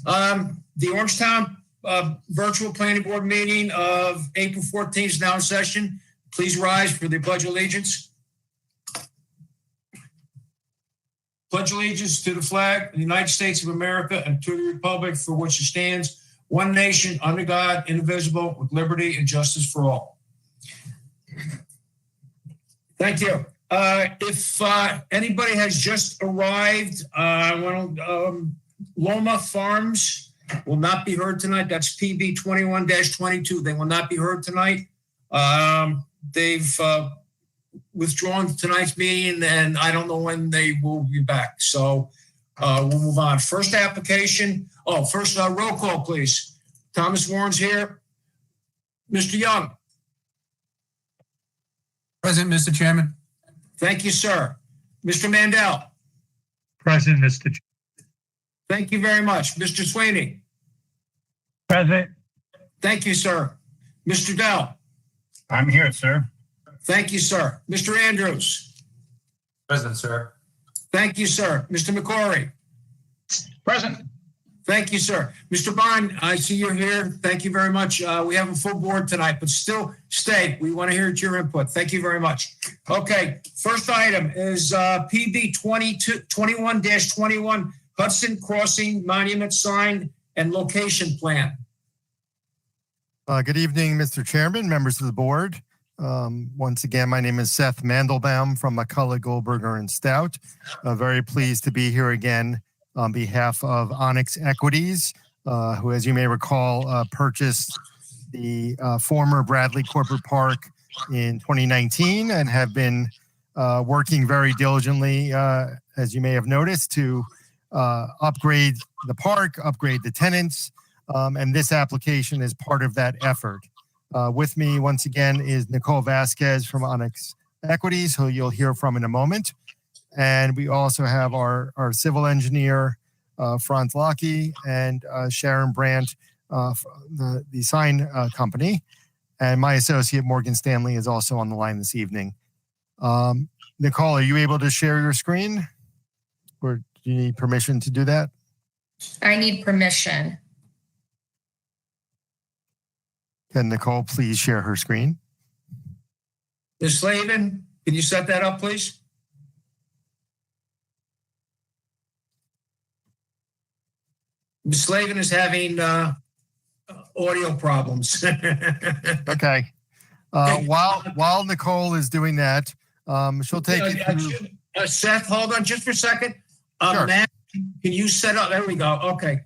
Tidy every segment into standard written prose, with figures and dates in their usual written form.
The Orangetown virtual planning board meeting of April 14th is now in session. Please rise for the Pledge of Allegiance. Pledge allegiance to the flag of the United States of America and to the republic for which it stands, one nation, under God, indivisible, with liberty and justice for all. Thank you. If anybody has just arrived, Loma Farms will not be heard tonight. That's PB 21-22. They will not be heard tonight. They've withdrawn tonight's meeting, and I don't know when they will be back. So we'll move on. First application. First roll call, please. Thomas Warren's here. Mr. Young. Present, Mr. Chairman. Thank you, sir. Mr. Mandel. Present, Mr. Chairman. Thank you very much. Mr. Sweeney. Present. Thank you, sir. Mr. Dell. I'm here, sir. Thank you, sir. Mr. Andrews. Present, sir. Thank you, sir. Mr. McCory. Present. Thank you, sir. Mr. Bond, I see you're here. Thank you very much. We have a full board tonight, but still stay. We want to hear your input. Thank you very much. Okay, first item is PB 21-21 Hudson Crossing Monument Sign and Location Plan. Good evening, Mr. Chairman, members of the board. Once again, my name is Seth Mandelbaum from McCullough, Goldberger and Stout. Very pleased to be here again on behalf of Onyx Equities, who, as you may recall, purchased the former Bradley Corporate Park in 2019 and have been working very diligently, as you may have noticed, to upgrade the park, upgrade the tenants, and this application is part of that effort. With me once again is Nicole Vasquez from Onyx Equities, who you'll hear from in a moment. And we also have our civil engineer, Franz Locke, and Sharon Brandt, the sign company. And my associate, Morgan Stanley, is also on the line this evening. Nicole, are you able to share your screen? Or do you need permission to do that? I need permission. Can Nicole please share her screen? Ms. Slavin, can you set that up, please? Ms. Slavin is having audio problems. Okay. While Nicole is doing that, she'll take you through. Seth, hold on just for a second. Sure. Matt, can you set up? There we go. Okay.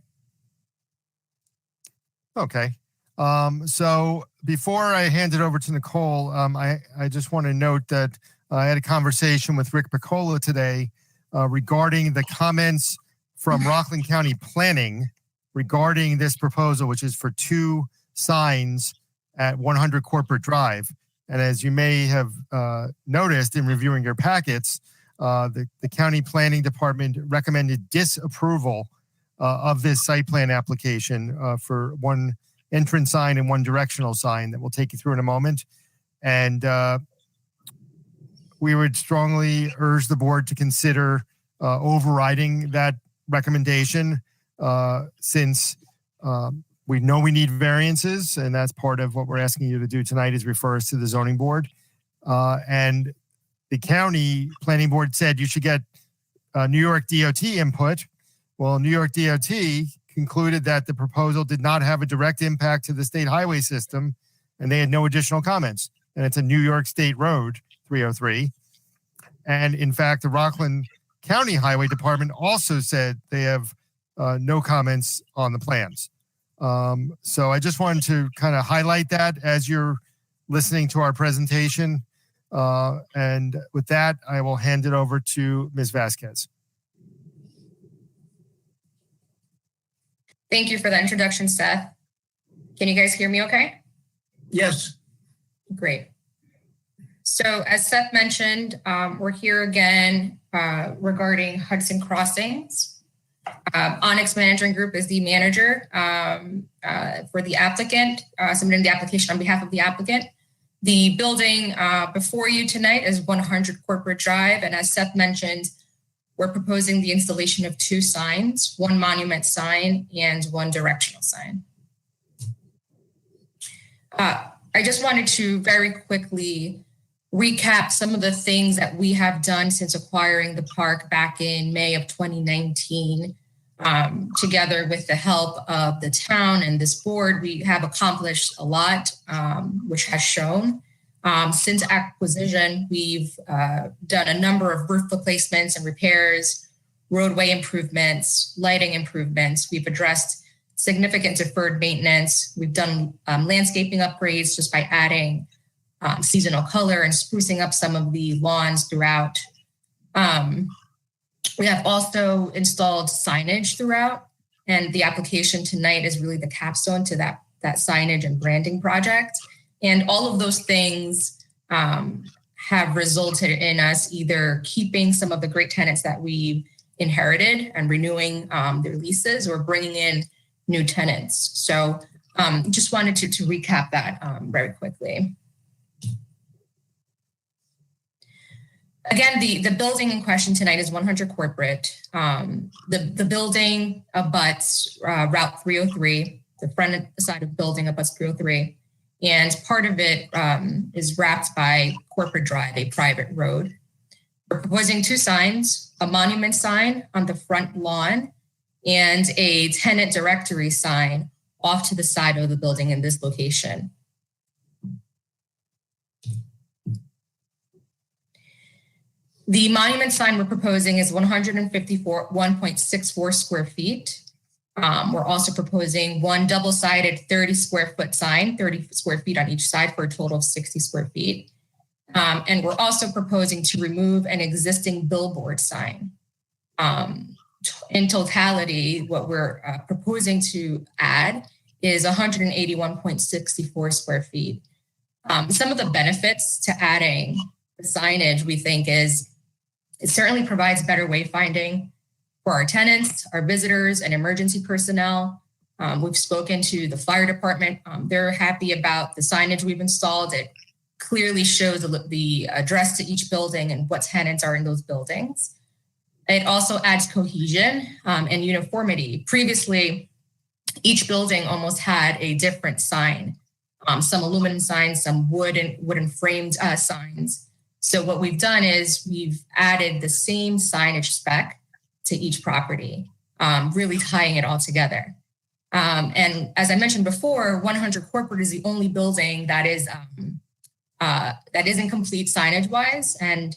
Okay. So before I hand it over to Nicole, I just want to note that I had a conversation with Rick Piccola today regarding the comments from Rockland County Planning regarding this proposal, which is for 2 signs at 100 Corporate Drive. And as you may have noticed in reviewing your packets, the County Planning Department recommended disapproval of this site plan application for 1 entrance sign and 1 directional sign that we'll take you through in a moment. And we would strongly urge the board to consider overriding that recommendation since we know we need variances, and that's part of what we're asking you to do tonight is refer us to the zoning board. And the county planning board said you should get New York DOT input. Well, New York DOT concluded that the proposal did not have a direct impact to the state highway system, and they had no additional comments. And it's a New York State Road 303. And in fact, the Rockland County Highway Department also said they have no comments on the plans. So I just wanted to kind of highlight that as you're listening to our presentation. And with that, I will hand it over to Ms. Vasquez. Thank you for that introduction, Seth. Can you guys hear me okay? Yes. Great. So as Seth mentioned, we're here again regarding Hudson Crossings. Onyx Management Group is the manager for the applicant, submitting the application on behalf of the applicant. The building before you tonight is 100 Corporate Drive. And as Seth mentioned, we're proposing the installation of 2 signs, 1 monument sign and 1 directional sign. I just wanted to very quickly recap some of the things that we have done since acquiring the park back in May of 2019. Together with the help of the town and this board, we have accomplished a lot, which has shown. Since acquisition, we've done a number of roof replacements and repairs, roadway improvements, lighting improvements. We've addressed significant deferred maintenance. We've done landscaping upgrades just by adding seasonal color and sprucing up some of the lawns throughout. We have also installed signage throughout, and the application tonight is really the capstone to that signage and branding project. And all of those things have resulted in us either keeping some of the great tenants that we inherited and renewing their leases, or bringing in new tenants. So just wanted to recap that very quickly. Again, the building in question tonight is 100 Corporate. The building abuts Route 303, the front side of the building abuts 303. And part of it is wrapped by Corporate Drive, a private road. We're proposing 2 signs, a monument sign on the front lawn and a tenant directory sign off to the side of the building in this location. The monument sign we're proposing is 164 square feet. We're also proposing 1 double-sided 30 square foot sign, 30 square feet on each side for a total of 60 square feet. And we're also proposing to remove an existing billboard sign. In totality, what we're proposing to add is 181.64 square feet. Some of the benefits to adding the signage, we think, is it certainly provides better wayfinding for our tenants, our visitors, and emergency personnel. We've spoken to the fire department. They're happy about the signage we've installed. It clearly shows the address to each building and what tenants are in those buildings. It also adds cohesion and uniformity. Previously, each building almost had a different sign, some aluminum signs, some wooden framed signs. So what we've done is we've added the same signage spec to each property, really tying it all together. And as I mentioned before, 100 Corporate is the only building that isn't complete signage-wise. And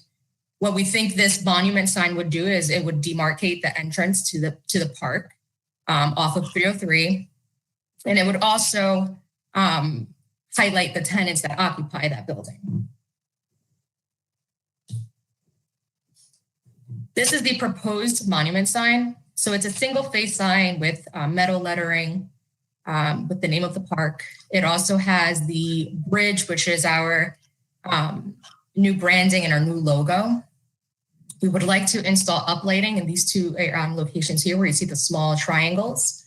what we think this monument sign would do is it would demarcate the entrance to the park off of 303, and it would also highlight the tenants that occupy that building. This is the proposed monument sign. So it's a single face sign with metal lettering with the name of the park. It also has the bridge, which is our new branding and our new logo. We would like to install uplighting in these 2 locations here where you see the small triangles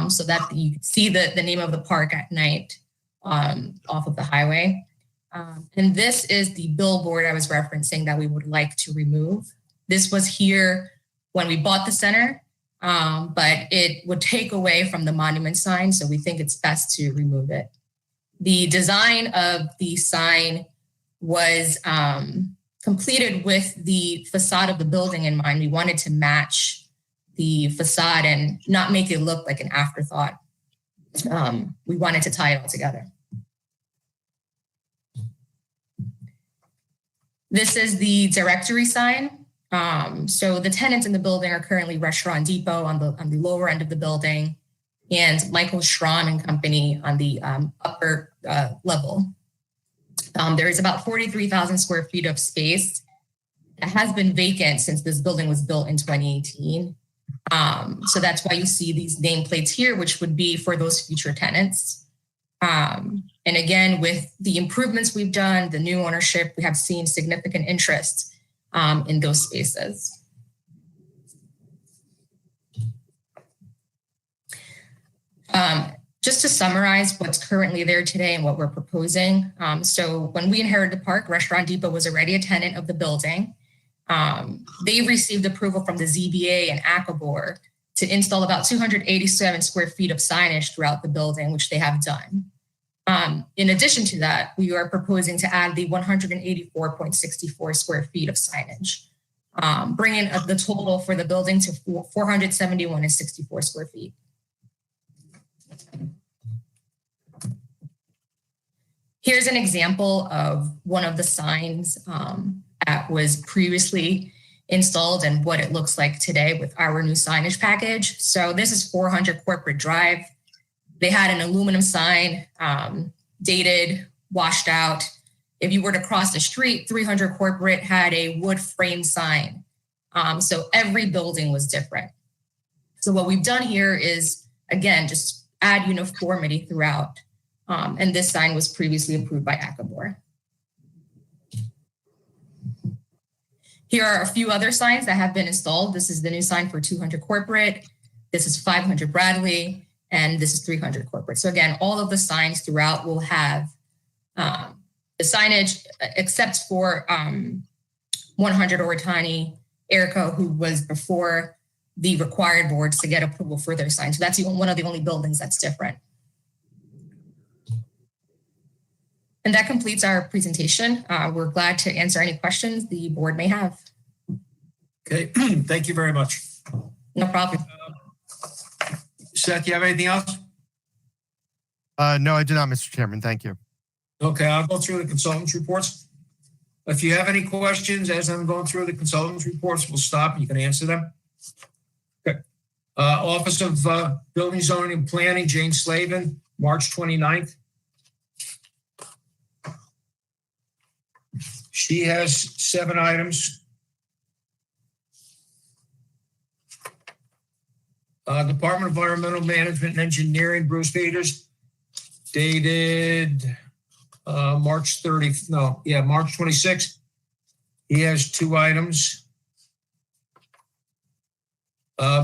so that you can see the name of the park at night off of the highway. And this is the billboard I was referencing that we would like to remove. This was here when we bought the center, but it would take away from the monument sign, so we think it's best to remove it. The design of the sign was completed with the facade of the building in mind. We wanted to match the facade and not make it look like an afterthought. We wanted to tie it all together. This is the directory sign. So the tenants in the building are currently Restaurant Depot on the lower end of the building, and Michael Schramm and Company on the upper level. There is about 43,000 square feet of space that has been vacant since this building was built in 2018. So that's why you see these nameplates here, which would be for those future tenants. And again, with the improvements we've done, the new ownership, we have seen significant interest in those spaces. Just to summarize what's currently there today and what we're proposing. So when we inherited the park, Restaurant Depot was already a tenant of the building. They received approval from the ZBA and ACABOR to install about 287 square feet of signage throughout the building, which they have done. In addition to that, we are proposing to add the 184.64 square feet of signage, bringing the total for the building to 471.64 square feet. Here's an example of one of the signs that was previously installed and what it looks like today with our new signage package. So this is 400 Corporate Drive. They had an aluminum sign, dated, washed out. If you were to cross the street, 300 Corporate had a wood frame sign. So every building was different. So what we've done here is, again, just add uniformity throughout. And this sign was previously approved by ACABOR. Here are a few other signs that have been installed. This is the new sign for 200 Corporate. This is 500 Bradley, and this is 300 Corporate. So again, all of the signs throughout will have the signage, except for 100 Orangetown, Erica, who was before the required boards to get approval for their signs. So that's one of the only buildings that's different. And that completes our presentation. We're glad to answer any questions the board may have. Okay, thank you very much. No problem. Seth, you have anything else? No, I do not, Mr. Chairman. Thank you. Okay, I'll go through the consultants' reports. If you have any questions as I'm going through the consultants' reports, we'll stop and you can answer them. Okay. Office of Building, Zoning, and Planning, Jane Slavin, March 29th. She has 7 items. Department of Environmental Management and Engineering, Bruce Peters, dated March 26th. He has 2 items.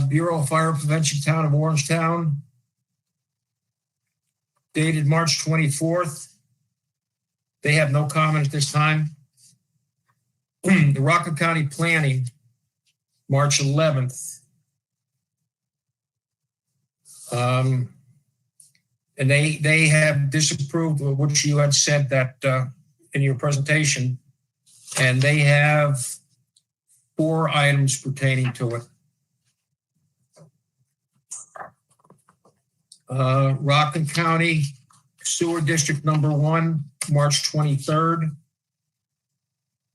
Bureau of Fire Prevention, Town of Orangetown, dated March 24th. They have no comment at this time. The Rockland County Planning, March 11th. And they have disapproved of what you had said that in your presentation, and they have 4 items pertaining to it. Rockland County Sewer District Number 1, March 23rd.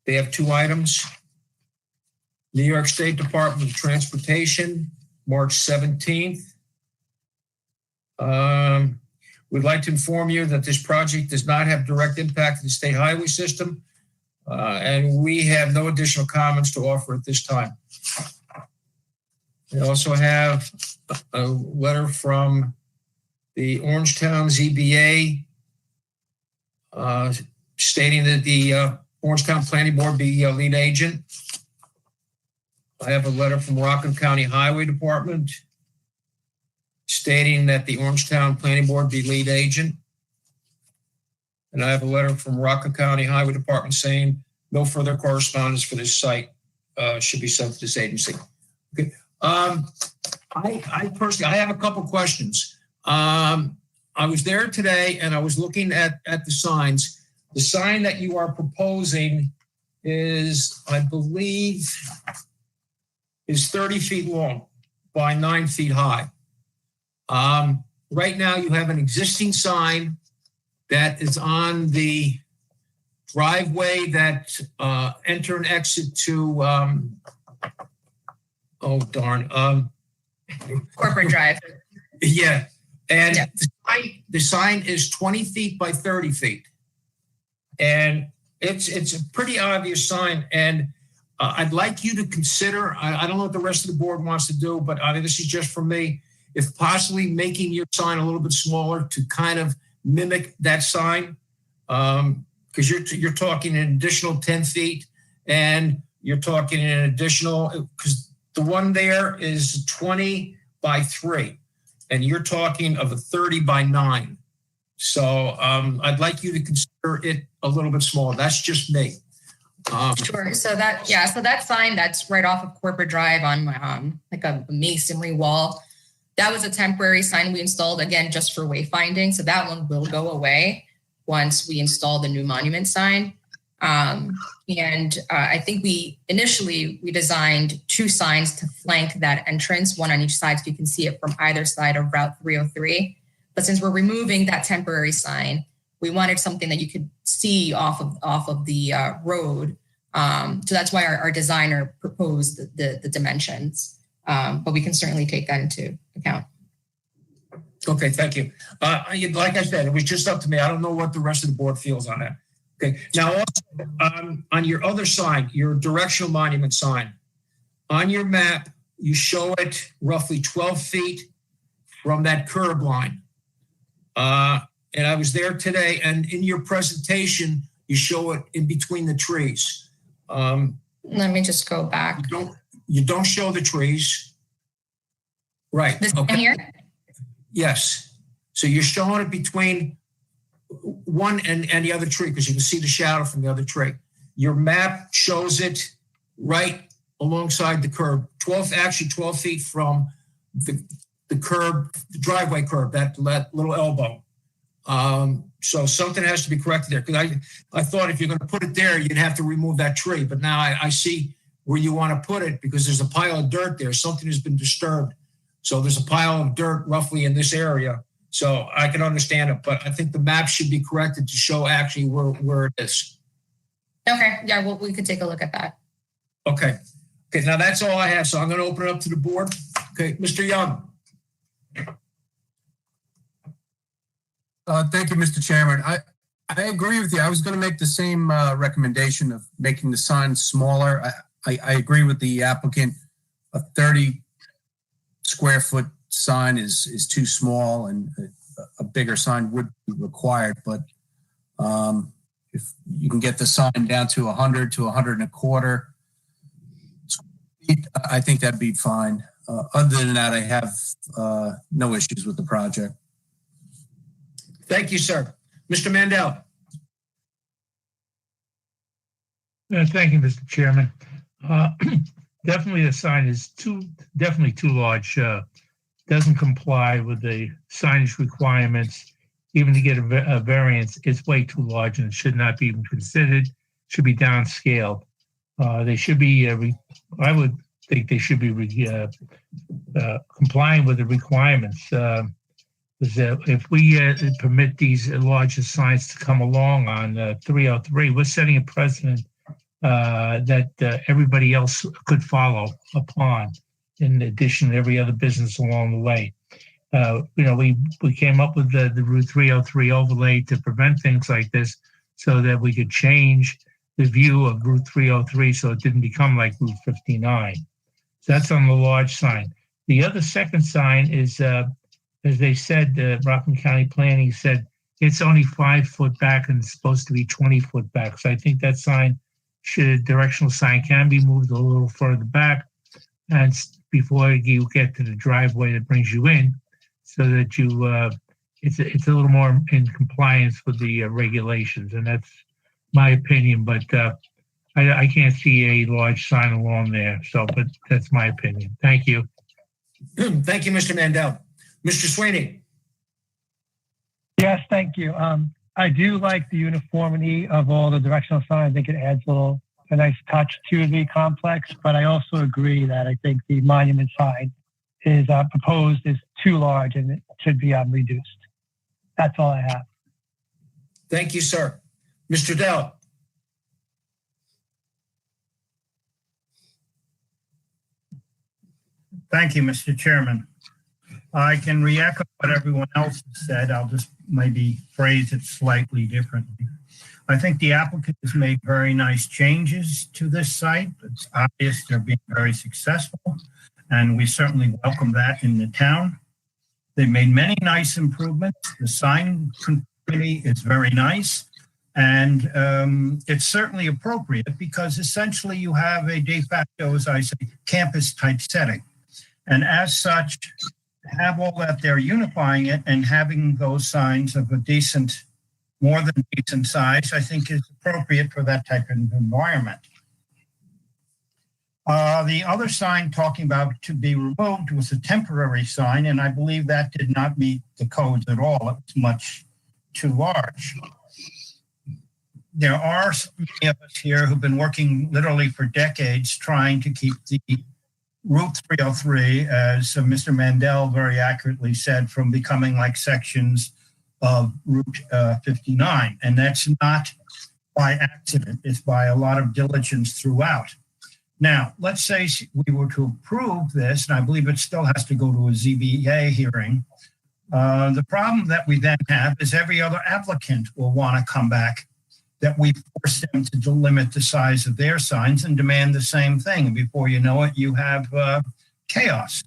They have 2 items. New York State Department of Transportation, March 17th. We'd like to inform you that this project does not have direct impact to the state highway system, and we have no additional comments to offer at this time. We also have a letter from the Orangetown ZBA stating that the Orangetown Planning Board be lead agent. I have a letter from Rockland County Highway Department stating that the Orangetown Planning Board be lead agent. And I have a letter from Rockland County Highway Department saying no further correspondence for this site should be sent to this agency. Okay. I personally, I have a couple questions. I was there today and I was looking at the signs. The sign that you are proposing is, I believe, is 30 feet long by 9 feet high. Right now you have an existing sign that is on the driveway that enter and exit to, Corporate Drive. Yeah. And Yeah. the sign is 20 feet by 30 feet. And it's a pretty obvious sign. And I'd like you to consider, I don't know what the rest of the board wants to do, but this is just for me, if possibly making your sign a little bit smaller to kind of mimic that sign. Because you're talking an additional 10 feet and you're talking an additional, because the one there is 20 by 3 and you're talking of a 30 by 9. So I'd like you to consider it a little bit smaller. That's just me. Sure. So that sign that's right off of Corporate Drive on like a masonry wall, that was a temporary sign we installed, again, just for wayfinding. So that one will go away once we install the new monument sign. I think we designed two signs to flank that entrance, one on each side, so you can see it from either side of Route 303. But since we're removing that temporary sign, we wanted something that you could see off of the road. So that's why our designer proposed the dimensions. But we can certainly take that into account. Okay, thank you. Like I said, it was just up to me. I don't know what the rest of the board feels on that. Okay, now also, on your other sign, your directional monument sign, on your map, you show it roughly 12 feet from that curb line. And I was there today, and in your presentation, you show it in between the trees. Let me just go back. You don't show the trees. Right. This okay. one here? Yes. So you're showing it between one and the other tree because you can see the shadow from the other tree. Your map shows it right alongside the curb, 12 feet from the curb, the driveway curb, that little elbow. So something has to be corrected there because I thought if you're going to put it there, you'd have to remove that tree. But now I see where you want to put it because there's a pile of dirt there. Something has been disturbed. So there's a pile of dirt roughly in this area. So I can understand it, but I think the map should be corrected to show actually where it is. Okay. Yeah, well, we could take a look at that. Okay. Okay, now that's all I have. So I'm going to open it up to the board. Okay, Mr. Young. Thank you, Mr. Chairman. I agree with you. I was going to make the same recommendation of making the sign smaller. I agree with the applicant. A 30 square foot sign is too small and a bigger sign would be required. But if you can get the sign down to 100 to 100 and a quarter, I think that'd be fine. Other than that, I have no issues with the project. Thank you, sir. Mr. Mandel. Thank you, Mr. Chairman. Definitely the sign is definitely too large. Doesn't comply with the signage requirements. Even to get a variance, it's way too large and it should not be even considered. Should be downscaled. They should be, I would think they should be complying with the requirements. If we permit these larger signs to come along on 303, we're setting a precedent that everybody else could follow upon, in addition to every other business along the way. We came up with the Route 303 overlay to prevent things like this so that we could change the view of Route 303 so it didn't become like Route 59. So that's on the large sign. The other second sign is, as they said, Rockland County Planning said it's only 5 foot back and it's supposed to be 20 foot back. So I think that directional sign can be moved a little further back and before you get to the driveway that brings you in, so that it's a little more in compliance with the regulations. And that's my opinion, but I can't see a large sign along there. But that's my opinion. Thank you. Thank you, Mr. Mandel. Mr. Sweeney. Yes, thank you. I do like the uniformity of all the directional signs. I think it adds a nice touch to the complex, but I also agree that I think the monument sign is proposed is too large and it should be reduced. That's all I have. Thank you, sir. Mr. Dell. Thank you, Mr. Chairman. I can re-echo what everyone else has said. I'll just maybe phrase it slightly differently. I think the applicant has made very nice changes to this site. It's obvious they're being very successful, and we certainly welcome that in the town. They've made many nice improvements. The sign committee is very nice, and it's certainly appropriate because essentially you have a de facto, as I say, campus type setting. And as such, have all that there, unifying it and having those signs of a decent more than decent size, I think is appropriate for that type of environment. The other sign talking about to be removed was a temporary sign, and I believe that did not meet the codes at all. It was much too large. There are many of us here who've been working literally for decades trying to keep the Route 303, as Mr. Mandel very accurately said, from becoming like sections of Route 59. And that's not by accident. It's by a lot of diligence throughout. Now, let's say we were to approve this, and I believe it still has to go to a ZBA hearing. The problem that we then have is every other applicant will want to come back, that we force them to limit the size of their signs and demand the same thing. And before you know it, you have chaos.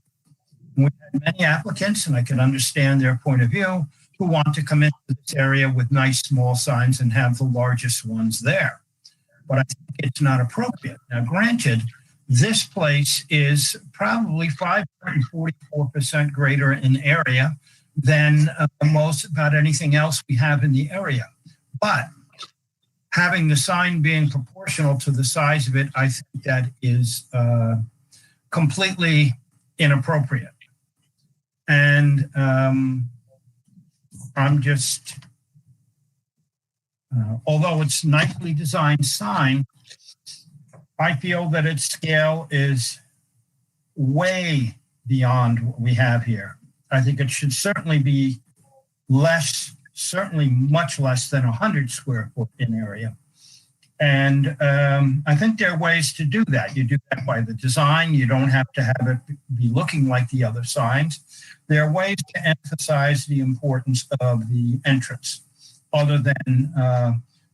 We had many applicants, and I can understand their point of view, who want to come into this area with nice small signs and have the largest ones there. But I think it's not appropriate. Now, granted, this place is probably 544% greater in area than most about anything else we have in the area. But having the sign being proportional to the size of it, I think that is completely inappropriate. And I'm just, although it's nicely designed sign, I feel that its scale is way beyond what we have here. I think it should certainly be less, certainly much less than 100 square foot in area. And I think there are ways to do that. You do that by the design. You don't have to have it be looking like the other signs. There are ways to emphasize the importance of the entrance other than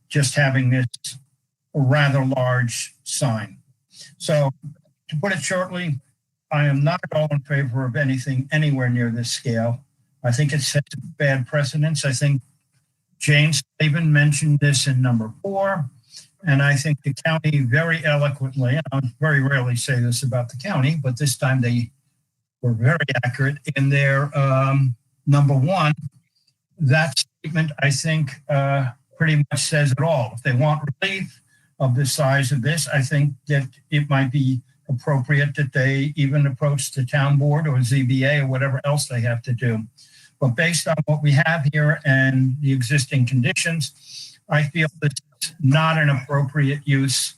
just having this rather large sign. So to put it shortly, I am not at all in favor of anything anywhere near this scale. I think it sets bad precedents. I think James Slavin mentioned this in number 4. And I think the county very eloquently, and I very rarely say this about the county, but this time they were very accurate in their number 1. That statement, I think, pretty much says it all. If they want relief of the size of this, I think that it might be appropriate that they even approach the town board or ZBA or whatever else they have to do. But based on what we have here and the existing conditions, I feel this is not an appropriate use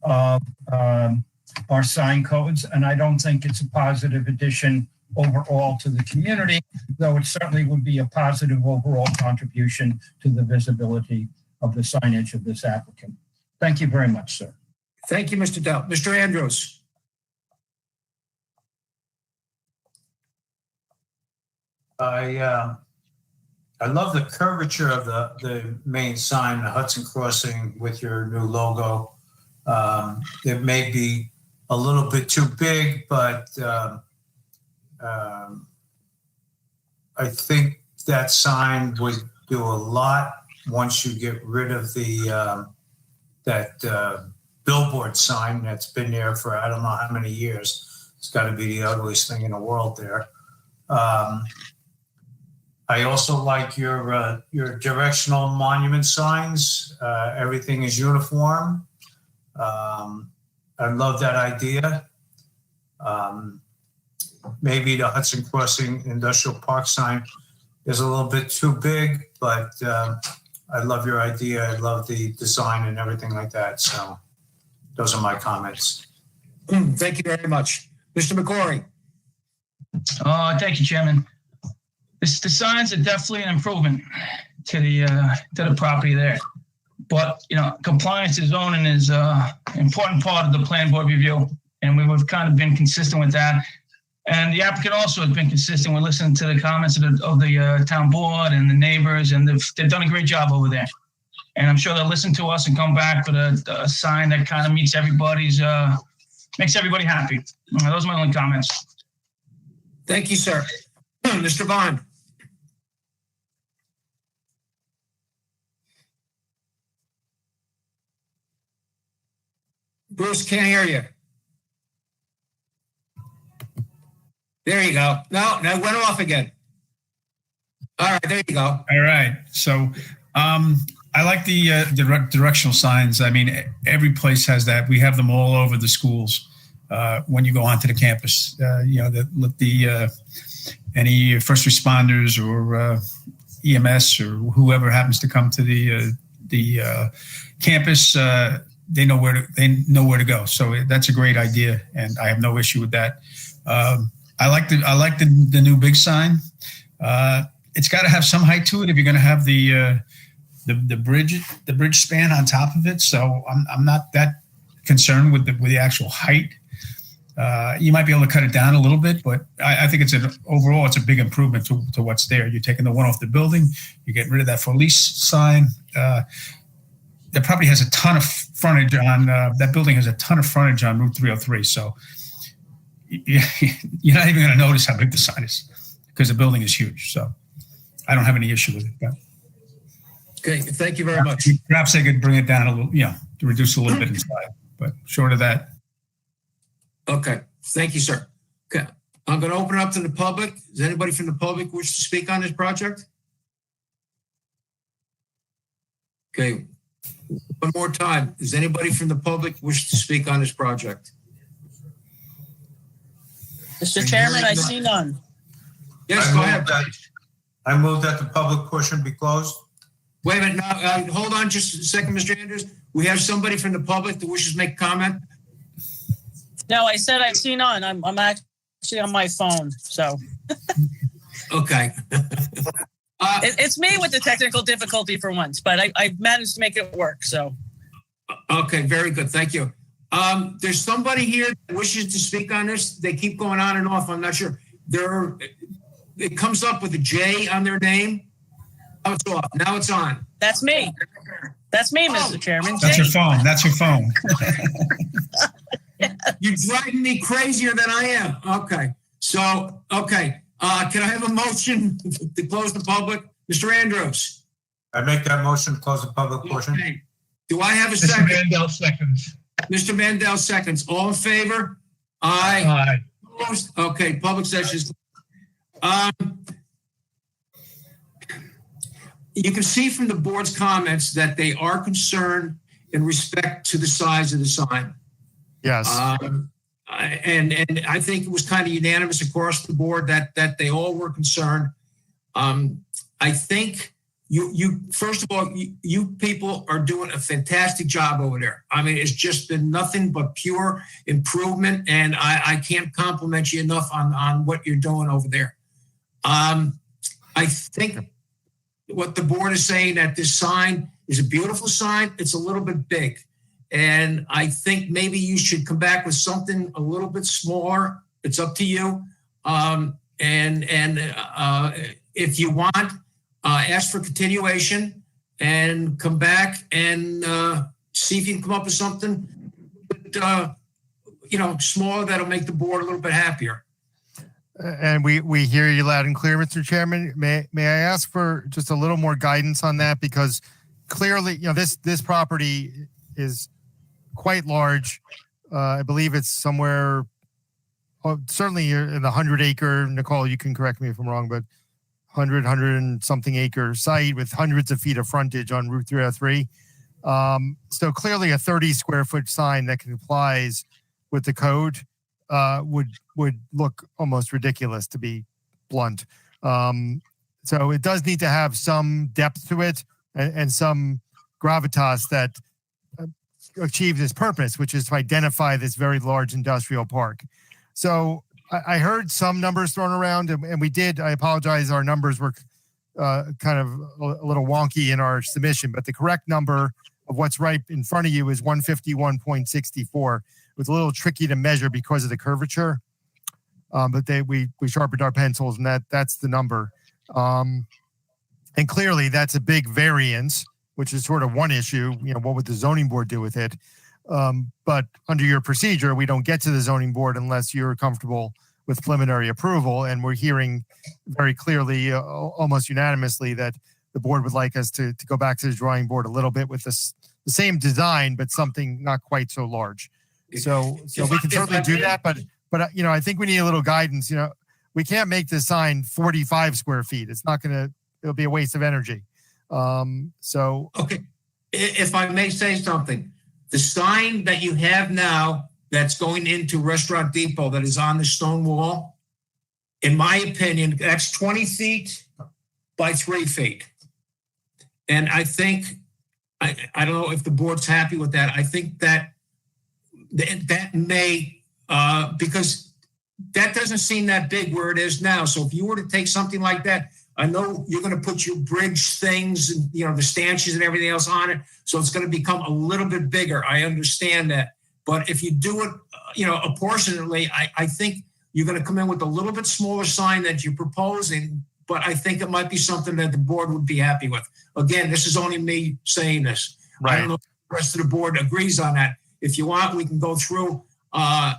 of our sign codes, and I don't think it's a positive addition overall to the community, though it certainly would be a positive overall contribution to the visibility of the signage of this applicant. Thank you very much, sir. Thank you, Mr. Dell. Mr. Andrews. I love the curvature of the main sign, the Hudson Crossing with your new logo. It may be a little bit too big, but I think that sign would do a lot once you get rid of the that billboard sign that's been there for I don't know how many years. It's got to be the ugliest thing in the world there. I also like your directional monument signs. Everything is uniform. I love that idea. Maybe the Hudson Crossing Industrial Park sign is a little bit too big, but I love your idea. I love the design and everything like that. So those are my comments. Thank you very much. Mr. McCory. Thank you, Chairman. The signs are definitely an improvement to the property there. But, compliance and zoning is an important part of the plan board review. And we've kind of been consistent with that. And the applicant also has been consistent with listening to the comments of the town board and the neighbors, and they've done a great job over there. And I'm sure they'll listen to us and come back with a sign that kind of meets makes everybody happy. Those are my only comments. Thank you, sir. Mr. Vaughn. Bruce, can't hear you. There you go. No, it went off again. All right, there you go. All right. So I like the directional signs. I mean, every place has that. We have them all over the schools when you go onto the campus. Any first responders or EMS or whoever happens to come to the campus, they know where to go. So that's a great idea, and I have no issue with that. I like the new big sign. It's got to have some height to it if you're going to have the bridge span on top of it. So I'm not that concerned with the actual height. You might be able to cut it down a little bit, but I think overall it's a big improvement to what's there. You're taking the one off the building, you're getting rid of that for lease sign. That property has a ton of frontage on that building has a ton of frontage on Route 303. So you're not even going to notice how big the sign is because the building is huge. So I don't have any issue with it. But Okay, thank you very much. Perhaps they could bring it down a little, to reduce a little bit inside, but short of that. Okay, thank you, sir. Okay, I'm going to open it up to the public. Does anybody from the public wish to speak on this project? Okay, one more time. Does anybody from the public wish to speak on this project? Mr. Chairman, I see none. Yes, go ahead. I move that the public portion be closed. Wait a minute, now, hold on just a second, Mr. Andrews. We have somebody from the public that wishes to make a comment. No, I said I see none. I'm actually on my phone, so. Okay. It's me with the technical difficulty for once, but I managed to make it work, so. Okay, very good. Thank you. There's somebody here that wishes to speak on this. They keep going on and off. I'm not sure. It comes up with a J on their name. Now it's off. Now it's on. That's me. That's me, Mr. Chairman. That's your phone. That's your phone. You're driving me crazier than I am. Okay. So, okay. Can I have a motion to close the public? Mr. Andrews. I make that motion to close the public portion. Okay. Do I have a Mr. second? Mandel seconds. Mr. Mandel seconds. All in favor? Aye. Aye. Opposed? Okay, public sessions. You can see from the board's comments that they are concerned in respect to the size of the sign. Yes. And I think it was kind of unanimous across the board that they all were concerned. I think you first of all, you people are doing a fantastic job over there. I mean, it's just been nothing but pure improvement, and I can't compliment you enough on what you're doing over there. I think what the board is saying, that this sign is a beautiful sign. It's a little bit big. And I think maybe you should come back with something a little bit smaller. It's up to you. If you want, ask for continuation and come back and see if you can come up with something, smaller that'll make the board a little bit happier. And we hear you loud and clear, Mr. Chairman. May I ask for just a little more guidance on that? Because clearly, this property is quite large. I believe it's somewhere, certainly in the 100-acre, Nicole, you can correct me if I'm wrong, but 100 and something acre site with hundreds of feet of frontage on Route 303. So clearly a 30 square foot sign that complies with the code would look almost ridiculous, to be blunt. So it does need to have some depth to it and some gravitas that achieve this purpose, which is to identify this very large industrial park. So I heard some numbers thrown around, and we did. I apologize. Our numbers were kind of a little wonky in our submission, but the correct number of what's right in front of you is 151.64. It was a little tricky to measure because of the curvature, but we sharpened our pencils, and that's the number. And clearly, that's a big variance, which is sort of one issue. What would the zoning board do with it? But under your procedure, we don't get to the zoning board unless you're comfortable with preliminary approval. And we're hearing very clearly, almost unanimously, that the board would like us to go back to the drawing board a little bit with the same design, but something not quite so large. So we can certainly do that. But I think we need a little guidance. We can't make this sign 45 square feet. It'll be a waste of energy. So Okay, if I may say something, the sign that you have now that's going into Restaurant Depot that is on the stone wall, in my opinion, that's 20 feet by 3 feet. And I think, I don't know if the board's happy with that. I think that may, because that doesn't seem that big where it is now. So if you were to take something like that, I know you're going to put your bridge things and, the stanchions and everything else on it. So it's going to become a little bit bigger. I understand that. But if you do it, apportionately, I think you're going to come in with a little bit smaller sign that you're proposing, but I think it might be something that the board would be happy with. Again, this is only me saying this. Right. I don't know if the rest of the board agrees on that. If you want, we can go through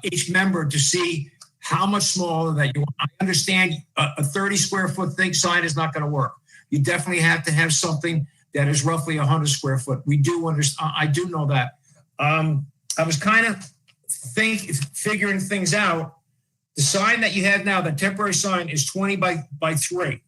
each member to see how much smaller that you want. I understand a 30 square foot thick sign is not going to work. You definitely have to have something that is roughly 100 square foot. We do understand. I do know that. I was kind of figuring things out. The sign that you have now, the temporary sign, is 20 by 3.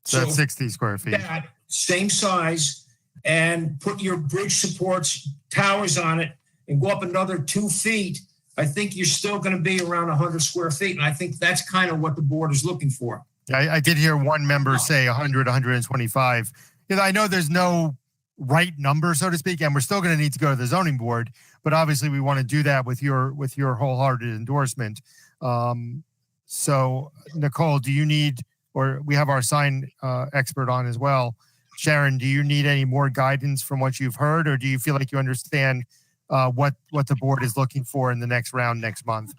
So that's 60 square feet. That same size, and put your bridge supports, towers on it, and go up another 2 feet. I think you're still going to be around 100 square feet. And I think that's kind of what the board is looking for. I did hear one member say 100, 125. I know there's no right number, so to speak, and we're still going to need to go to the zoning board, but obviously we want to do that with your wholehearted endorsement. So Nicole, do you need, or we have our sign expert on as well. Sharon, do you need any more guidance from what you've heard, or do you feel like you understand what the board is looking for in the next round next month?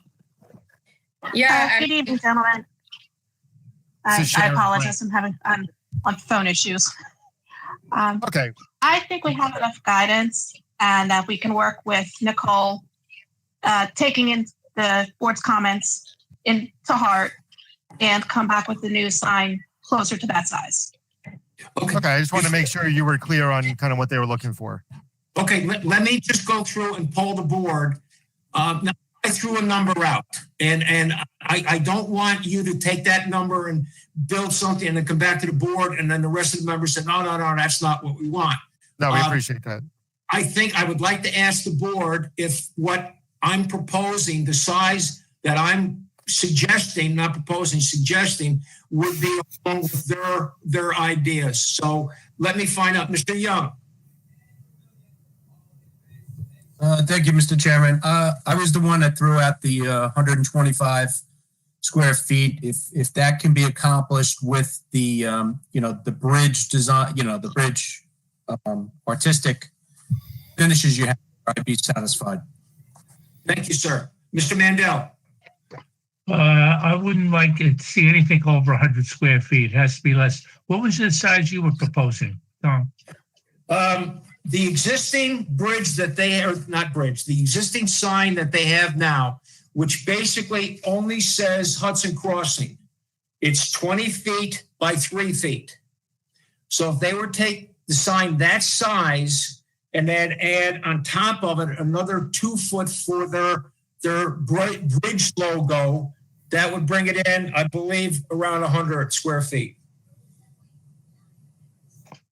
Yeah. Good evening, gentlemen. I apologize. I'm having on phone issues. Okay. I think we have enough guidance, and that we can work with Nicole, taking in the board's comments into heart, and come back with the new sign closer to that size. Okay. I just want to make sure you were clear on kind of what they were looking for. Okay, let me just go through and poll the board. Now, I threw a number out, and I don't want you to take that number and build something and then come back to the board, and then the rest of the members say, no, that's not what we want. No, we appreciate that. I think I would like to ask the board if what I'm proposing, the size that I'm suggesting, not proposing, suggesting, would be along with their ideas. So let me find out. Mr. Young. Thank you, Mr. Chairman. I was the one that threw out the 125 square feet. If that can be accomplished with the the bridge design, the bridge artistic finishes you have, I'd be satisfied. Thank you, sir. Mr. Mandel. I wouldn't like to see anything over 100 square feet. It has to be less. What was the size you were proposing, Tom? The existing bridge that they have, not bridge, the existing sign that they have now, which basically only says Hudson Crossing, it's 20 feet by 3 feet. So if they were to take the sign that size and then add on top of it another 2 foot for their bridge logo, that would bring it in, I believe, around 100 square feet.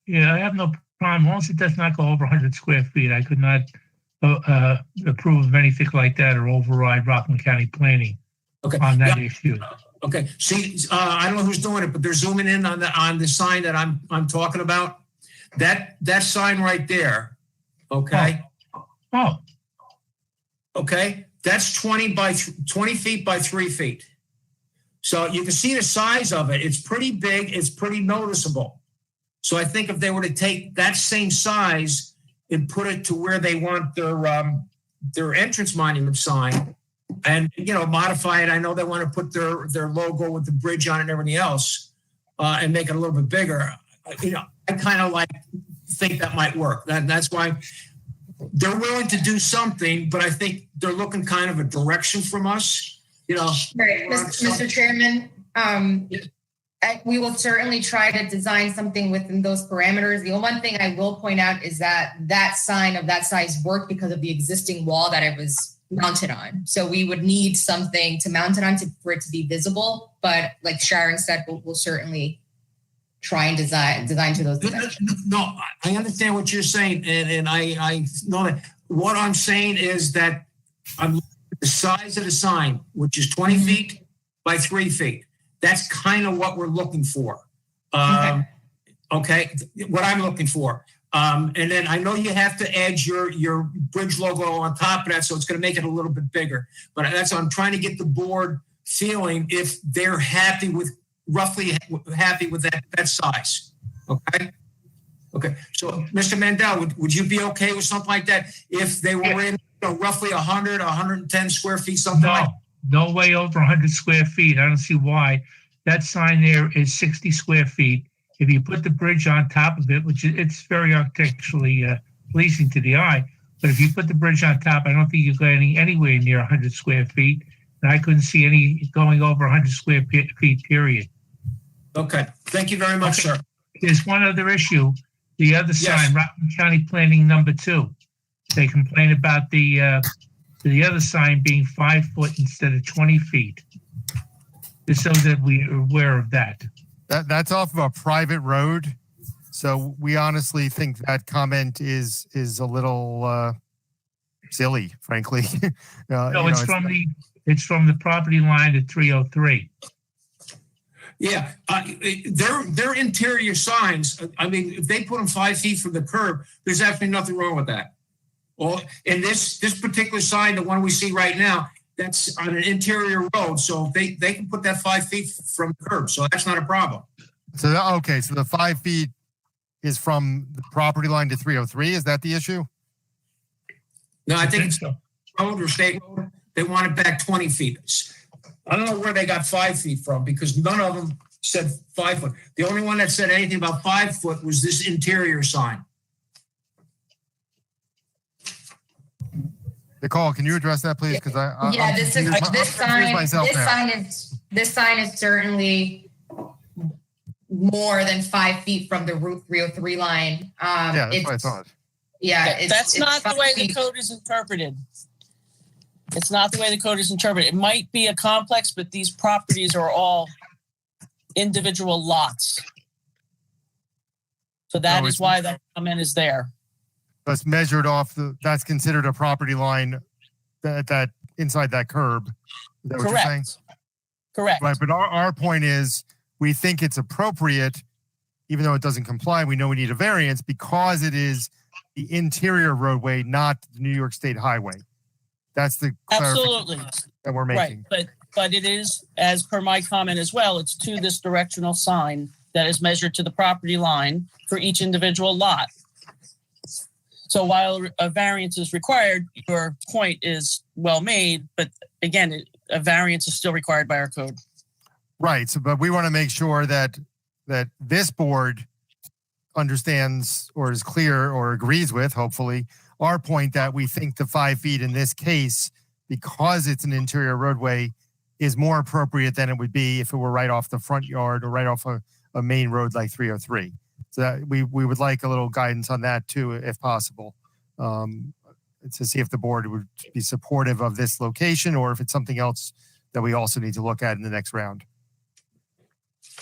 Yeah, I have no problem. As long as it does not go over 100 square feet, I could not approve of anything like that or override Rockland County planning on that issue. Okay. See, I don't know who's doing it, but they're zooming in on the sign that I'm talking about. That sign right there. Okay. Oh. Okay. That's 20 feet by 3 feet. So you can see the size of it. It's pretty big. It's pretty noticeable. So I think if they were to take that same size and put it to where they want their entrance monument sign and, modify it. I know they want to put their logo with the bridge on it and everything else and make it a little bit bigger. I kind of think that might work. That's why they're willing to do something, but I think they're looking kind of a direction from us. Right, Mr. Chairman, we will certainly try to design something within those parameters. The one thing I will point out is that sign of that size worked because of the existing wall that it was mounted on. So we would need something to mount it on for it to be visible. But like Sharon said, we'll certainly try and design to those dimensions. No, I understand what you're saying, and I know that. What I'm saying is that I'm looking at the size of the sign, which is 20 feet by 3 feet. That's kind of what we're looking for. Okay, what I'm looking for. And then I know you have to add your bridge logo on top of that, so it's going to make it a little bit bigger. But that's I'm trying to get the board feeling if they're happy with roughly happy with that size. Okay. Okay. So, Mr. Mandel, would you be okay with something like that if they were in roughly 100, 110 square feet, something like that? No way over 100 square feet. I don't see why. That sign there is 60 square feet. If you put the bridge on top of it, which it's very architecturally pleasing to the eye, but if you put the bridge on top, I don't think you're going anywhere near 100 square feet. And I couldn't see any going over 100 square feet, period. Okay. Thank you very much, sir. There's one other issue. The other sign, Rockland County Planning number 2. They complain about the other sign being 5 foot instead of 20 feet. Just so that we're aware of that. That's off of a private road. So we honestly think that comment is a little silly, frankly. No, it's from the property line at 303. Yeah, their interior signs. I mean, if they put them 5 feet from the curb, there's absolutely nothing wrong with that. Well, in this particular sign, the one we see right now, that's on an interior road, so they can put that 5 feet from the curb, so that's not a problem. So okay, so the 5 feet is from the property line to 303. Is that the issue? No, I think it's road or state road. They want it back 20 feet. I don't know where they got 5 feet from because none of them said 5 foot. The only one that said anything about 5 foot was this interior sign. Nicole, can you address that, please? Because this sign is certainly more than 5 feet from the Route 303 line. Yeah, that's what I thought. Yeah, that's not the way the code is interpreted. It's not the way the code is interpreted. It might be a complex, but these properties are all individual lots. So that is why that comment is there. That's measured off that's considered a property line that inside that curb. Is that what you're saying? Correct. Right, but our point is we think it's appropriate, even though it doesn't comply. We know we need a variance because it is the interior roadway, not the New York State highway. That's the absolutely that we're making. Right, but it is, as per my comment as well, it's to this directional sign that is measured to the property line for each individual lot. So while a variance is required, your point is well made, but again, a variance is still required by our code. Right. So, but we want to make sure that this board understands or is clear or agrees with, hopefully, our point that we think the 5 feet in this case, because it's an interior roadway, is more appropriate than it would be if it were right off the front yard or right off a main road like 303. So that we would like a little guidance on that too, if possible, to see if the board would be supportive of this location or if it's something else that we also need to look at in the next round.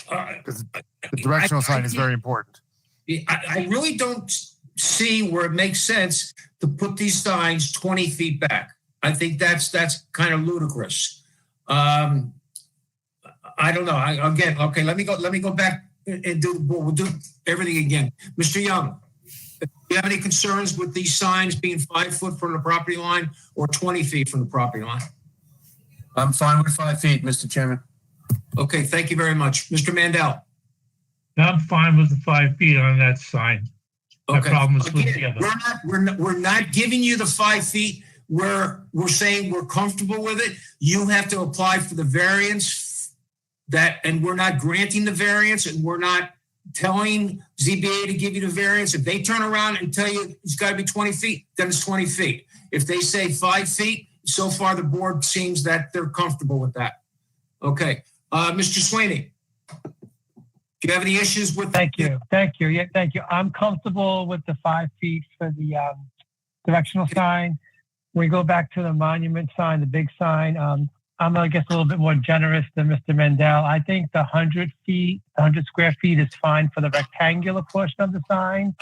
Because the directional sign is very important. I really don't see where it makes sense to put these signs 20 feet back. I think that's kind of ludicrous. I don't know. Okay, let me go back and we'll do everything again. Mr. Young, do you have any concerns with these signs being 5 foot from the property line or 20 feet from the property line? I'm fine with 5 feet, Mr. Chairman. Okay, thank you very much. Mr. Mandel. I'm fine with the 5 feet on that sign. My problem is with the other. We're not giving you the 5 feet. We're saying we're comfortable with it. You have to apply for the variance and we're not granting the variance and we're not telling ZBA to give you the variance. If they turn around and tell you it's got to be 20 feet, then it's 20 feet. If they say 5 feet, so far the board seems that they're comfortable with that. Okay. Mr. Sweeney, do you have any issues with Thank you. Yeah, thank you. I'm comfortable with the 5 feet for the directional sign. When we go back to the monument sign, the big sign, I'm, I guess, a little bit more generous than Mr. Mendel. I think the 100 square feet is fine for the rectangular portion of the sign.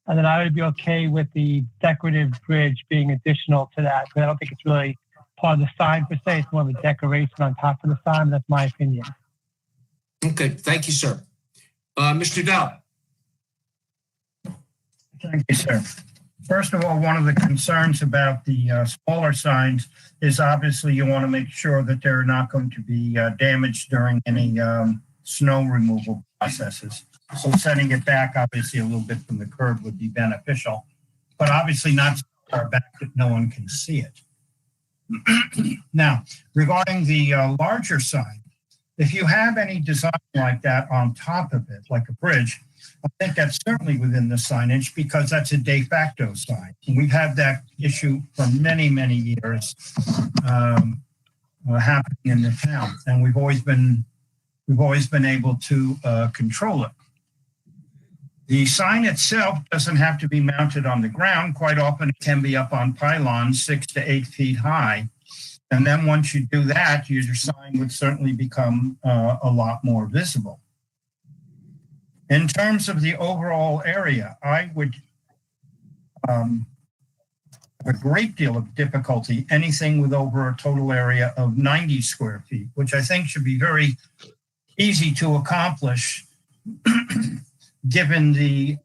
And then I would be okay with the decorative bridge being additional to that. But I don't think it's really part of the sign per se. It's more of a decoration on top of the sign. That's my opinion. Okay, thank you, sir. Mr. Dell. Thank you, sir. First of all, one of the concerns about the smaller signs is obviously you want to make sure that they're not going to be damaged during any snow removal processes. So setting it back obviously a little bit from the curb would be beneficial, but obviously not so far back that no one can see it. Now, regarding the larger sign, if you have any design like that on top of it, like a bridge, I think that's certainly within the signage because that's a de facto sign. And we've had that issue for many, many years happening in the town, and we've always been able to control it. The sign itself doesn't have to be mounted on the ground. Quite often it can be up on pylons 6 to 8 feet high. And then once you do that, your sign would certainly become a lot more visible. In terms of the overall area, I would have a great deal of difficulty anything with over a total area of 90 square feet, which I think should be very easy to accomplish given the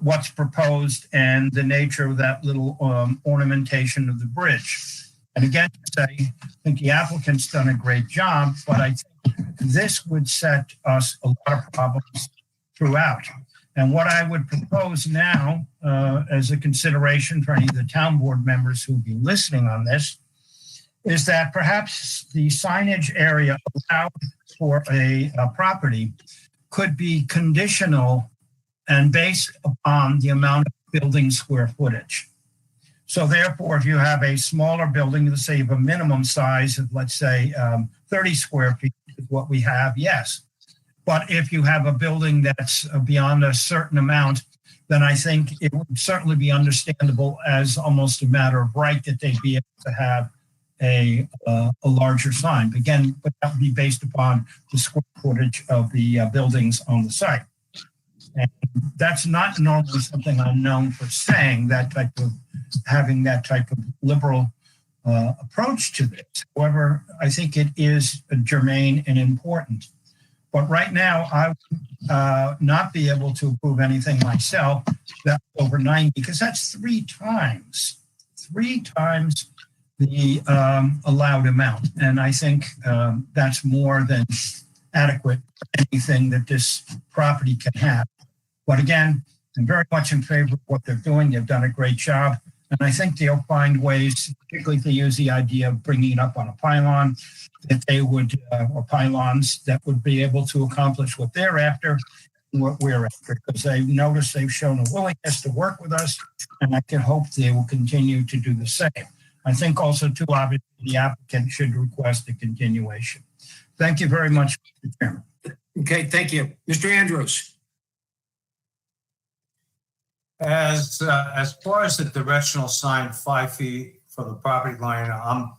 what's proposed and the nature of that little ornamentation of the bridge. And again, I think the applicant's done a great job, but I think this would set us a lot of problems throughout. And what I would propose now as a consideration for any of the town board members who'll be listening on this is that perhaps the signage area allowed for a property could be conditional and based upon the amount of building square footage. So therefore, if you have a smaller building, let's say you have a minimum size of, let's say, 30 square feet is what we have, yes. But if you have a building that's beyond a certain amount, then I think it would certainly be understandable as almost a matter of right that they'd be able to have a larger sign. Again, but that would be based upon the square footage of the buildings on the site. And that's not normally something I'm known for saying, that type of having that type of liberal approach to this. However, I think it is germane and important. But right now, I would not be able to approve anything myself that's over 90, because that's three times the allowed amount. And I think that's more than adequate for anything that this property can have. But again, I'm very much in favor of what they're doing. They've done a great job. And I think they'll find ways, particularly if they use the idea of bringing it up on a pylon, that they would, or pylons that would be able to accomplish what they're after and what we're after. Because they've noticed they've shown a willingness to work with us, and I can hope they will continue to do the same. I think also, too, obviously, the applicant should request a continuation. Thank you very much, Mr. Chairman. Okay, thank you. Mr. Andrews. As far as the directional sign 5 feet from the property line, I'm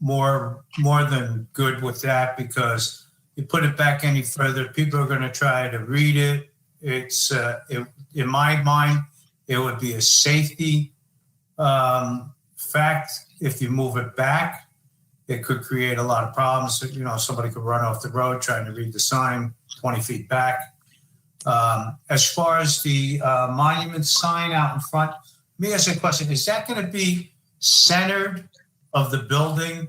more than good with that, because you put it back any further, people are going to try to read it. It's in my mind, it would be a safety fact. If you move it back, it could create a lot of problems. You know, somebody could run off the road trying to read the sign 20 feet back. As far as the monument sign out in front, let me ask you a question. Is that going to be centered of the building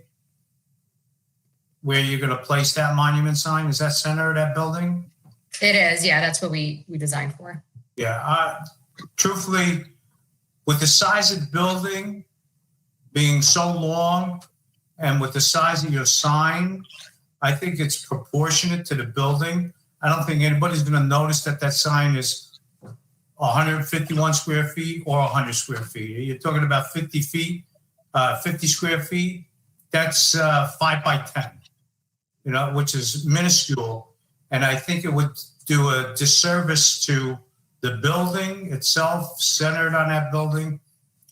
where you're going to place that monument sign? Is that center of that building? It is, yeah, that's what we designed for. Yeah, truthfully, with the size of the building being so long and with the size of your sign, I think it's proportionate to the building. I don't think anybody's going to notice that that sign is 151 square feet or 100 square feet. You're talking about 50 feet, 50 square feet. That's 5 by 10, you know, which is minuscule. And I think it would do a disservice to the building itself, centered on that building.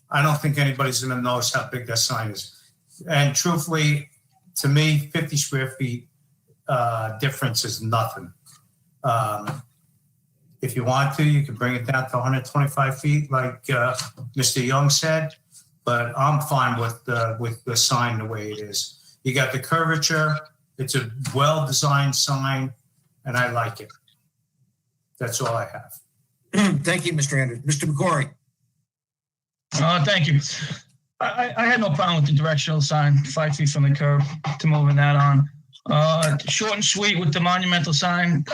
I don't think anybody's going to notice how big that sign is. And truthfully, to me, 50 square feet difference is nothing. If you want to, you can bring it down to 125 feet, like Mr. Young said. But I'm fine with the sign the way it is. You got the curvature. It's a well-designed sign, and I like it. That's all I have. Thank you, Mr. Anderson. Mr. McCory. Thank you. I had no problem with the directional sign, 5 feet from the curb, to moving that on. Short and sweet with the monumental sign.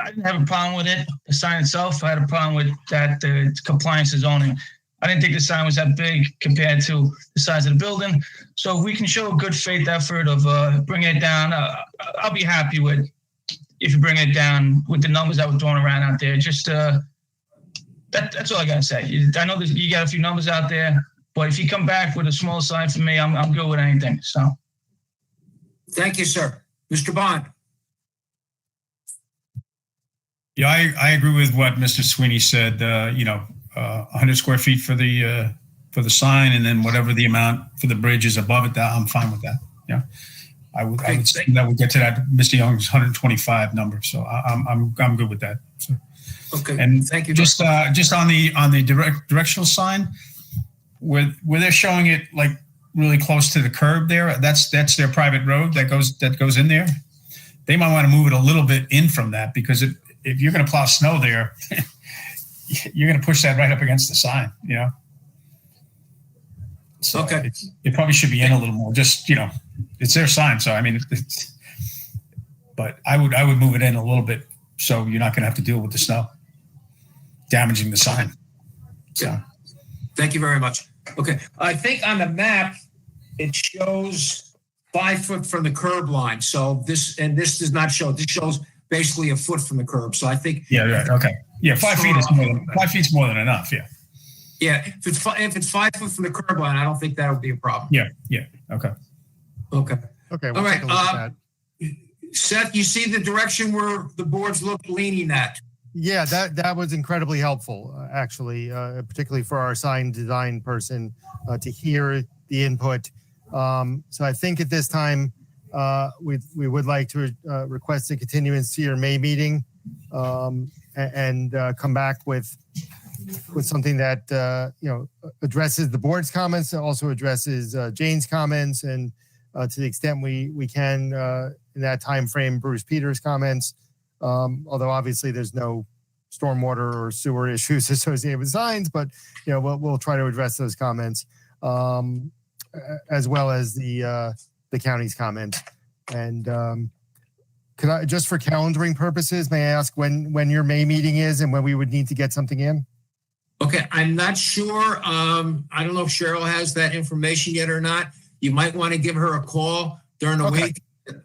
I didn't have a problem with it. The sign itself, I had a problem with that compliance to zoning. I didn't think the sign was that big compared to the size of the building. So if we can show a good faith effort of bringing it down, I'll be happy with if you bring it down with the numbers that were thrown around out there. Just that's all I gotta say. I know that you got a few numbers out there, but if you come back with a small sign for me, I'm good with anything. So, Thank you, sir. Mr. Bond. Yeah, I agree with what Mr. Sweeney said. 100 square feet for the sign, and then whatever the amount for the bridge is above it, that I'm fine with that. Yeah, I would say that would get to that Mr. Young's 125 number. So I'm good with that. So. Okay. And thank you. Just on the directional sign, where they're showing it like really close to the curb there. That's their private road that goes in there. They might want to move it a little bit in from that, because if you're going to plow snow there, you're going to push that right up against the sign, So okay. It probably should be in a little more. Just it's their sign, so I mean, but I would move it in a little bit, so you're not going to have to deal with the snow damaging the sign. So, thank you very much. Okay, I think on the map it shows 5 foot from the curb line. So this does not show. This shows basically a foot from the curb. So I think. Yeah. Right. Okay. Yeah. 5 feet is more than 5 feet's more than enough. Yeah. Yeah. If it's 5 foot from the curb line, I don't think that would be a problem. Yeah. Yeah. Okay. Okay. Okay. All right. Take a look at that. Seth, you see the direction where the boards look leaning at. Yeah, that was incredibly helpful, actually, particularly for our sign design person to hear the input. So I think at this time, we would like to request a continuance to your May meeting and come back with something that addresses the board's comments, and also addresses Jane's comments, and to the extent we can in that time frame, Bruce Peters' comments. Although obviously there's no stormwater or sewer issues associated with signs, but we'll try to address those comments as well as the county's comments. And could I, just for calendaring purposes, may I ask when your May meeting is and when we would need to get something in? Okay, I'm not sure. I don't know if Cheryl has that information yet or not. You might want to give her a call during the week,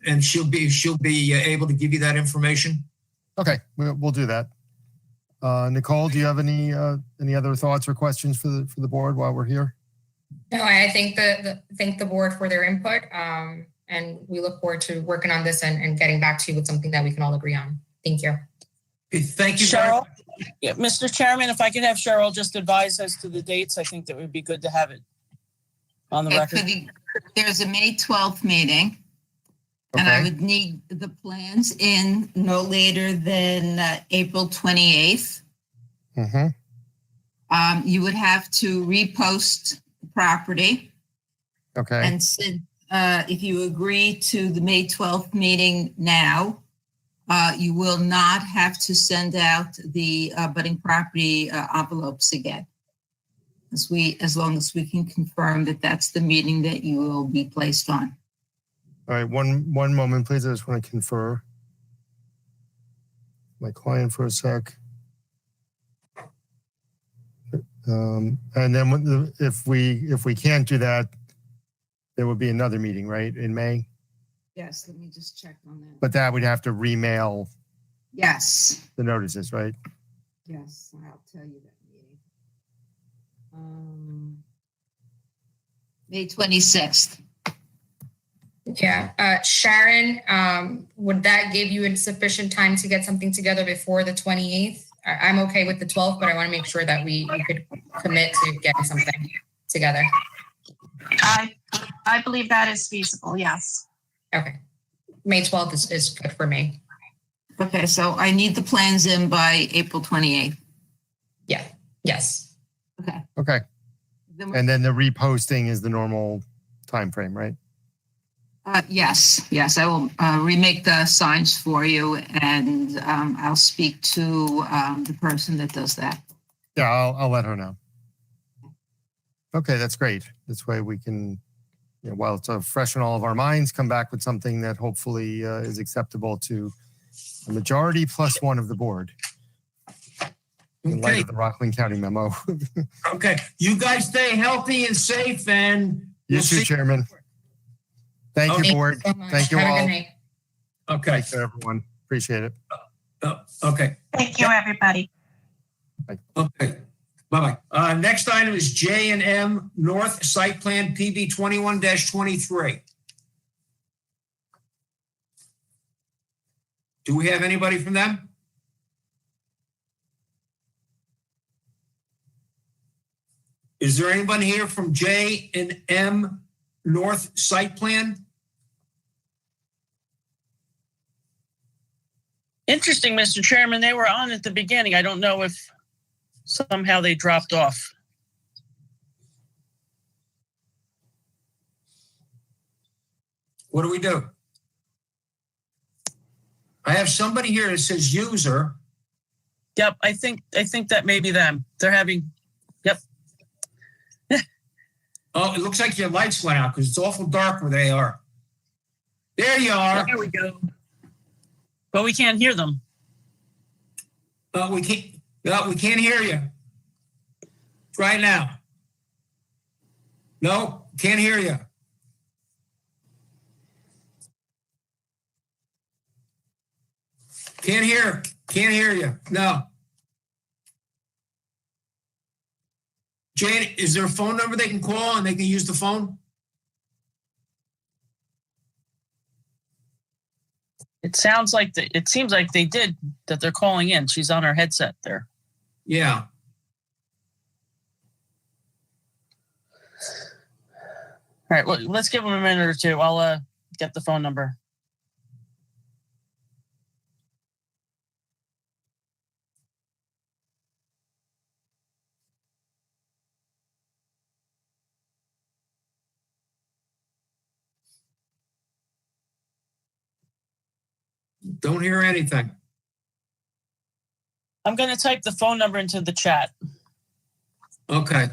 and she'll be able to give you that information. Okay, we'll do that. Nicole, do you have any other thoughts or questions for the board while we're here? No, I thank the board for their input, and we look forward to working on this and getting back to you with something that we can all agree on. Thank you. Okay, thank you, Cheryl. Yeah, Mr. Chairman, if I could have Cheryl just advise as to the dates, I think that would be good to have it on the record. There's a May 12th meeting. And I would need the plans in no later than April 28th. Mm-hmm. You would have to repost the property. Okay. And since, if you agree to the May 12th meeting now, you will not have to send out the budding property envelopes again. As long as we can confirm that that's the meeting that you will be placed on. All right, one moment, please. I just want to confer my client for a sec. And then if we can't do that, there would be another meeting, right, in May? Yes, let me just check on that. But that would have to remail Yes. the notices, right? Yes, I'll tell you that meeting. May 26th. Yeah, Sharon, would that give you sufficient time to get something together before the 28th? I'm okay with the 12th, but I want to make sure that we could commit to getting something together. I I believe that is feasible, yes. Okay. May 12th is good for me. Okay, so I need the plans in by April 28th. Yeah. Yes. Okay. Okay. Then we're- And then the reposting is the normal time frame, right? Yes, I will remake the signs for you, and I'll speak to the person that does that. Yeah, I'll let her know. Okay, that's great. This way we can, while it's fresh in all of our minds, come back with something that hopefully is acceptable to a majority plus one of the board. In light Okay. of the Rockland County memo. Okay. You guys stay healthy and safe, and You we'll too, see. Chairman. Thank Okay. you, board. So much. Thank you Have a all. good night. Okay. Thanks, everyone. Appreciate it. Okay. Thank you, everybody. Okay. Bye-bye. Next item is J&M North Site Plan PB 21-23. Do we have anybody from them? Is there anybody here from J&M North Site Plan? Interesting, Mr. Chairman. They were on at the beginning. I don't know if somehow they dropped off. What do we do? I have somebody here that says user. Yep, I think that may be them. They're having. Yep. Oh, it looks like your lights went out because it's awful dark where they are. There you are. There we go. But we can't hear them. We can't hear you. Right now. No, can't hear you. Can't hear you. No. Jane, is there a phone number they can call and they can use the phone? It seems like they did that. They're calling in. She's on her headset there. Yeah. All right. Well, let's give them a minute or two. I'll get the phone number. Don't hear anything. I'm going to type the phone number into the chat. Okay.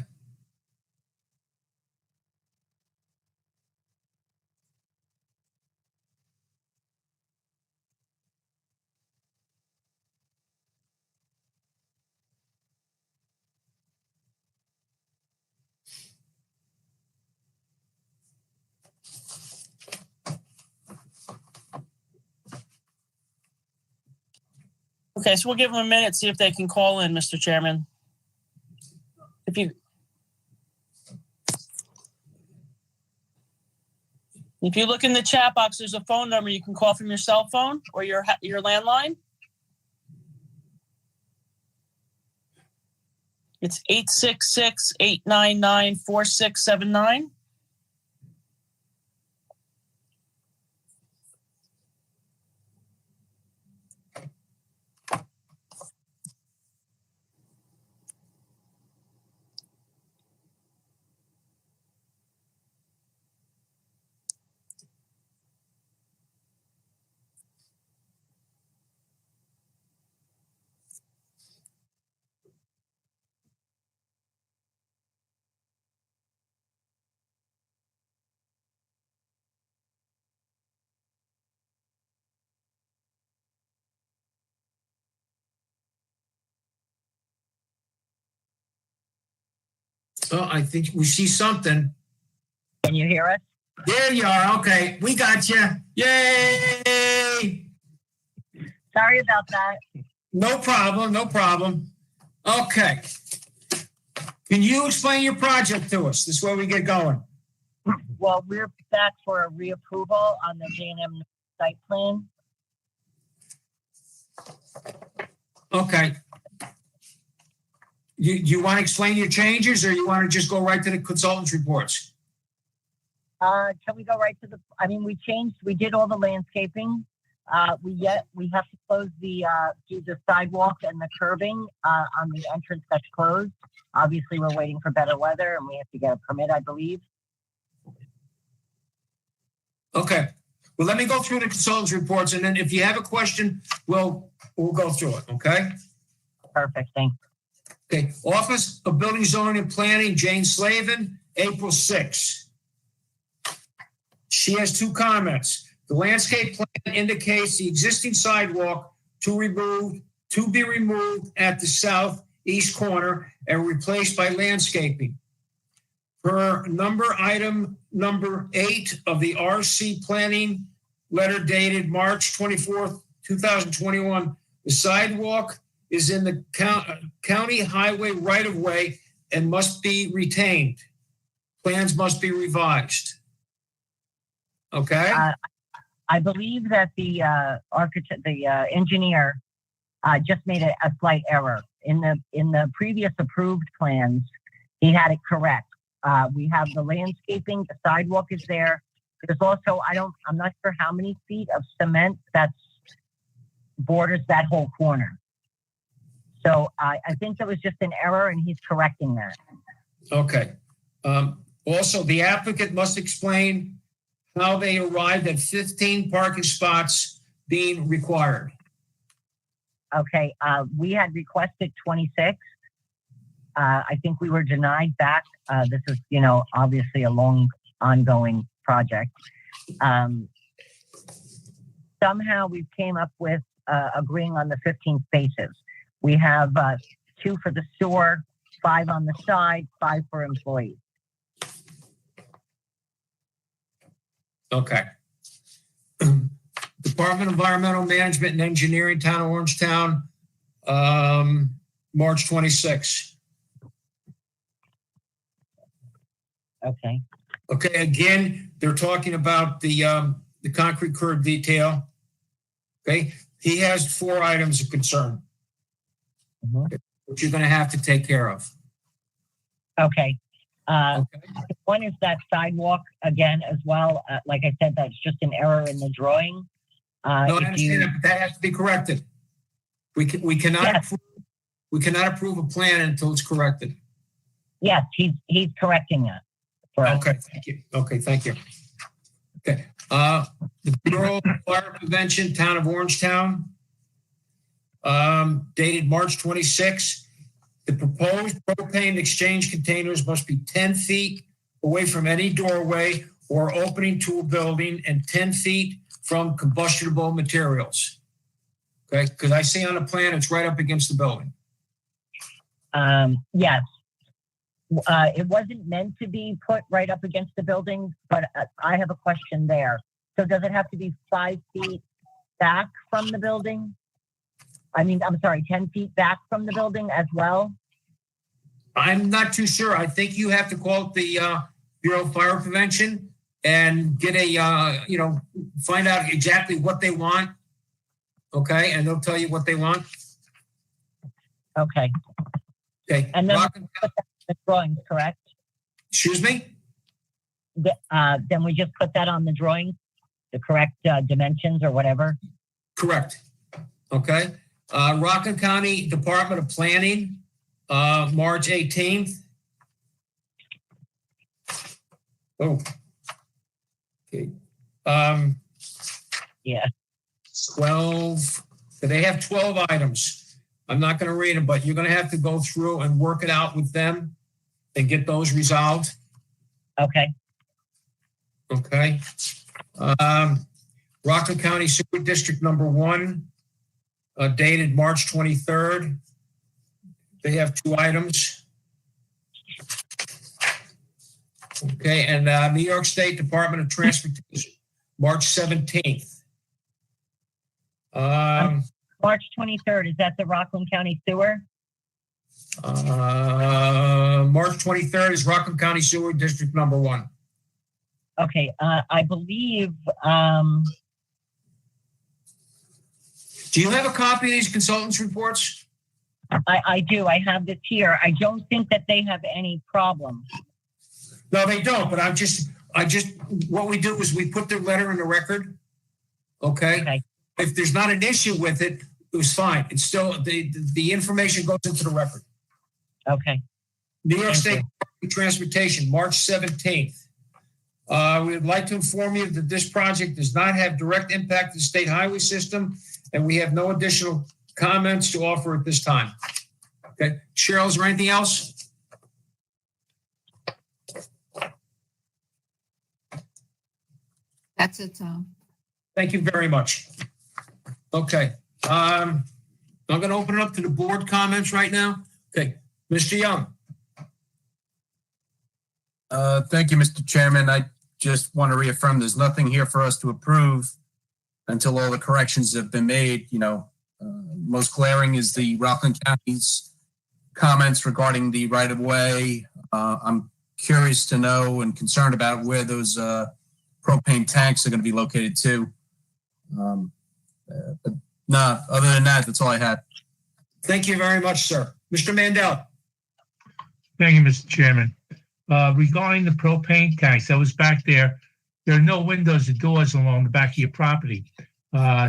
Okay, so we'll give them a minute, see if they can call in, Mr. Chairman. If you look in the chat box, there's a phone number you can call from your cell phone or your landline. It's 866-899-4679. Oh, I think we see something. Can you hear us? There you are. Okay, we got you. Yay! Sorry about that. No problem. Okay. Can you explain your project to us? This way we get going. Well, we're back for a reapproval on the J&M site plan. Okay. You want to explain your changes or you want to just go right to the consultant's reports? Can we go right to we did all the landscaping. We have to close do the sidewalk and the curbing on the entrance that's closed. Obviously, we're waiting for better weather and we have to get a permit, I believe. Okay. Well, let me go through the consultants' reports, and then if you have a question, we'll go through it, okay? Perfect, thanks. Okay, Office of Building, Zoning, and Planning, Jane Slavin, April 6. She has 2 comments. The landscape plan indicates the existing sidewalk to be removed at the southeast corner and replaced by landscaping. Per item number 8 of the RC planning letter dated March 24th, 2021, the sidewalk is in the county highway right-of-way and must be retained. Plans must be revised. Okay? I believe that the engineer just made a slight error. In the previous approved plans, he had it correct. We have the landscaping, the sidewalk is there. There's also, I'm not sure how many feet of cement that borders that whole corner. So I think there was just an error and he's correcting that. Okay. Also, the applicant must explain how they arrived at 15 parking spots being required. Okay. We had requested 26. I think we were denied back. This is, obviously a long ongoing project. Somehow we came up with agreeing on the 15 spaces. We have 2 for the sewer, 5 on the side, 5 for employees. Okay. Department of Environmental Management and Engineering, Town of Orangetown, March 26. Okay. Okay. Again, they're talking about the concrete curb detail. Okay. He has 4 items of concern, which you're going to have to take care of. Okay. One is that sidewalk again as well. Like I said, that's just an error in the drawing. No, I understand that, but that has to be corrected. We cannot approve a plan until it's corrected. Yes, he's correcting that. Okay, thank you. Okay, thank you. Okay, the Bureau of Fire Prevention, Town of Orangetown, dated March 26. The proposed propane exchange containers must be 10 feet away from any doorway or opening to a building and 10 feet from combustible materials. Okay, because I see on the plan it's right up against the building. Yes. It wasn't meant to be put right up against the building, but I have a question there. So does it have to be 5 feet back from the building? I mean, I'm sorry, 10 feet back from the building as well? I'm not too sure. I think you have to call the Bureau of Fire Prevention and get find out exactly what they want. Okay, and they'll tell you what they want. Okay. Okay. And then the drawings, correct? Excuse me? Then we just put that on the drawing, the correct dimensions or whatever? Correct. Okay. Rockland County Department of Planning, March 18th. Oh. Okay. Yeah. 12. So they have 12 items. I'm not going to read them, but you're going to have to go through and work it out with them and get those resolved. Okay. Okay. Rockland County Sewer District number 1, dated March 23rd. They have 2 items. Okay, and New York State Department of Transportation, March 17th. March 23rd, is that the Rockland County Sewer? March 23rd is Rockland County Sewer District number 1. Okay, I believe. Do you have a copy of these consultants' reports? I do. I have this here. I don't think that they have any problem. No, they don't. But I'm just what we do is we put their letter in the record. Okay? Okay. If there's not an issue with it, it was fine. It's still, the information goes into the record. Okay. New York Thank State Department of Transportation, March 17th. We would like to inform you that this project does not have direct impact to the state highway system, and we have no additional comments to offer at this time. Okay, Cheryl, is there anything else? That's it, Tom. Thank you very much. Okay, I'm going to open it up to the board comments right now. Okay, Mr. Young. Thank you, Mr. Chairman. I just want to reaffirm there's nothing here for us to approve until all the corrections have been made. Most glaring is the Rockland County's comments regarding the right-of-way. I'm curious to know and concerned about where those propane tanks are going to be located too. But no, other than that, that's all I had. Thank you very much, sir. Mr. Mandel. Thank you, Mr. Chairman. Regarding the propane tanks, I was back there. There are no windows or doors along the back of your property.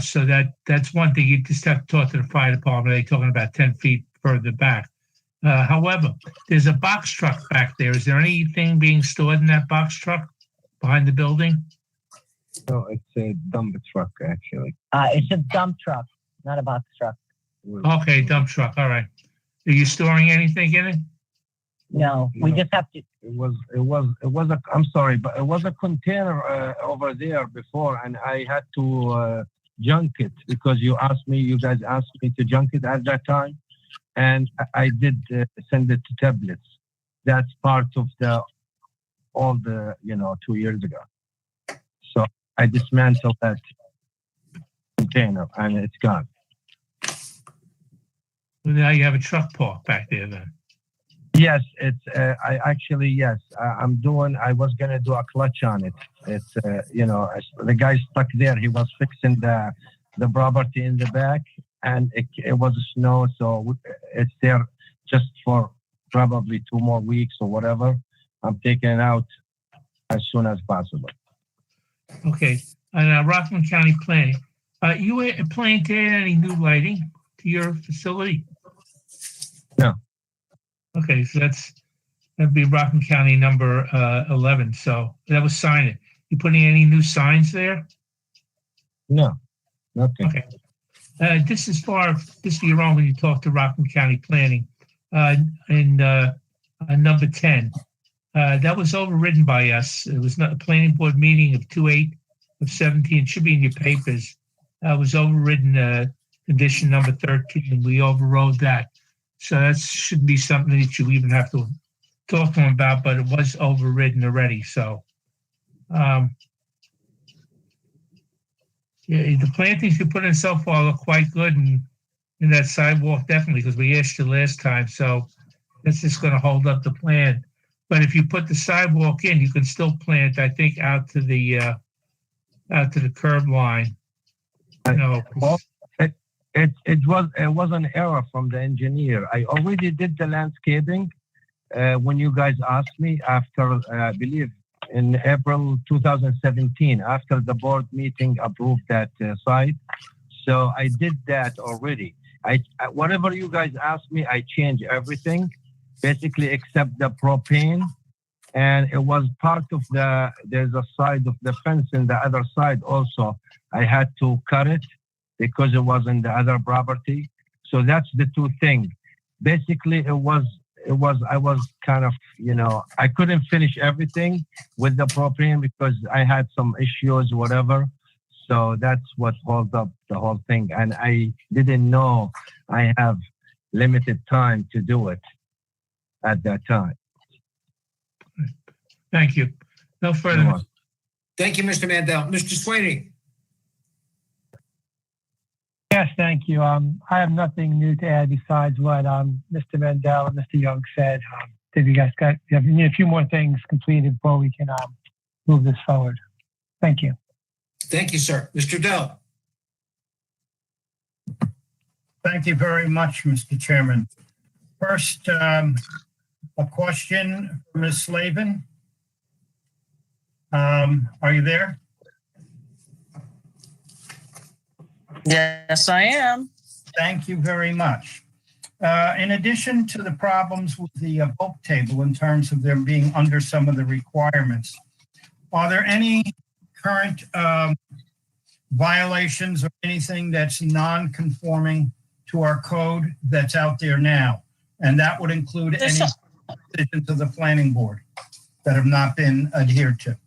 So that's one thing. You just have to talk to the fire department. They're talking about 10 feet further back. However, there's a box truck back there. Is there anything being stored in that box truck behind the building? No, it's a dump truck, actually. It's a dump truck, not a box truck. Okay, dump truck. All right. Are you storing anything in it? No, we just have to. I'm sorry, but it was a container over there before, and I had to junk it because you guys asked me to junk it at that time, and I did send it to tablets. That's part of all the 2 years ago. So I dismantled that container, and it's gone. Well, now you have a truck park back there then. Yes, it's. I was gonna do a clutch on it. It's. The guy stuck there. He was fixing the property in the back, and it was snow, so it's there just for probably 2 more weeks or whatever. I'm taking it out as soon as possible. Okay. And Rockland County Planning, you planning to add any new lighting to your facility? No. Okay, so that'd be Rockland County number 11. So that was signage. You putting any new signs there? No, nothing. Okay. This is your own when you talk to Rockland County Planning. In number 10, that was overridden by us. It was not a planning board meeting of 2/8/17. It should be in your papers. It was overridden condition number 13. We overrode that. So that shouldn't be something that you even have to talk to them about, but it was overridden already. So, yeah, the plantings you put in so far look quite good, and in that sidewalk definitely, because we asked you last time. So that's just going to hold up the plan. But if you put the sidewalk in, you can still plant, I think, out to the curb line. It was an error from the engineer. I already did the landscaping when you guys asked me after, I believe, in April 2017, after the board meeting approved that site. So I did that already. Whatever you guys asked me, I changed everything, basically except the propane. And it was part of there's a side of the fence in the other side also. I had to cut it because it was in the other property. So that's the two things. Basically, I was kind of, I couldn't finish everything with the propane because I had some issues, whatever. So that's what holds up the whole thing. And I didn't know I have limited time to do it at that time. Thank you. No further. Thank you, Mr. Mandel. Mr. Sweeney. Yes, thank you. I have nothing new to add besides what Mr. Mandel and Mr. Young said. If you guys need a few more things completed before we can move this forward. Thank you. Thank you, sir. Mr. Dell. Thank you very much, Mr. Chairman. First, a question for Ms. Slavin. Are you there? Yes, I am. Thank you very much. In addition to the problems with the bulk table in terms of them being under some of the requirements, are there any current violations or anything that's non-conforming to our code that's out there now? And that would include any decisions of the planning board that have not been adhered to.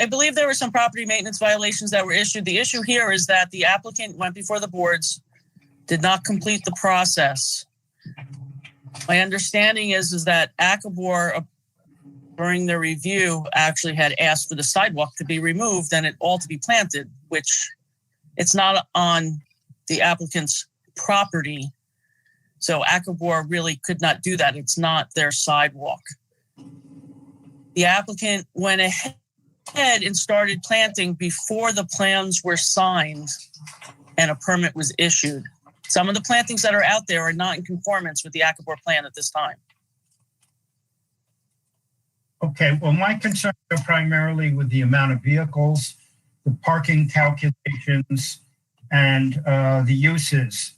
I believe there were some property maintenance violations that were issued. The issue here is that the applicant went before the boards, did not complete the process. My understanding is that Akabor, during the review, actually had asked for the sidewalk to be removed and it all to be planted, which it's not on the applicant's property. So Akabor really could not do that. It's not their sidewalk. The applicant went ahead and started planting before the plans were signed and a permit was issued. Some of the plantings that are out there are not in conformance with the Akabor plan at this time. Okay, well, my concerns are primarily with the amount of vehicles, the parking calculations, and the uses.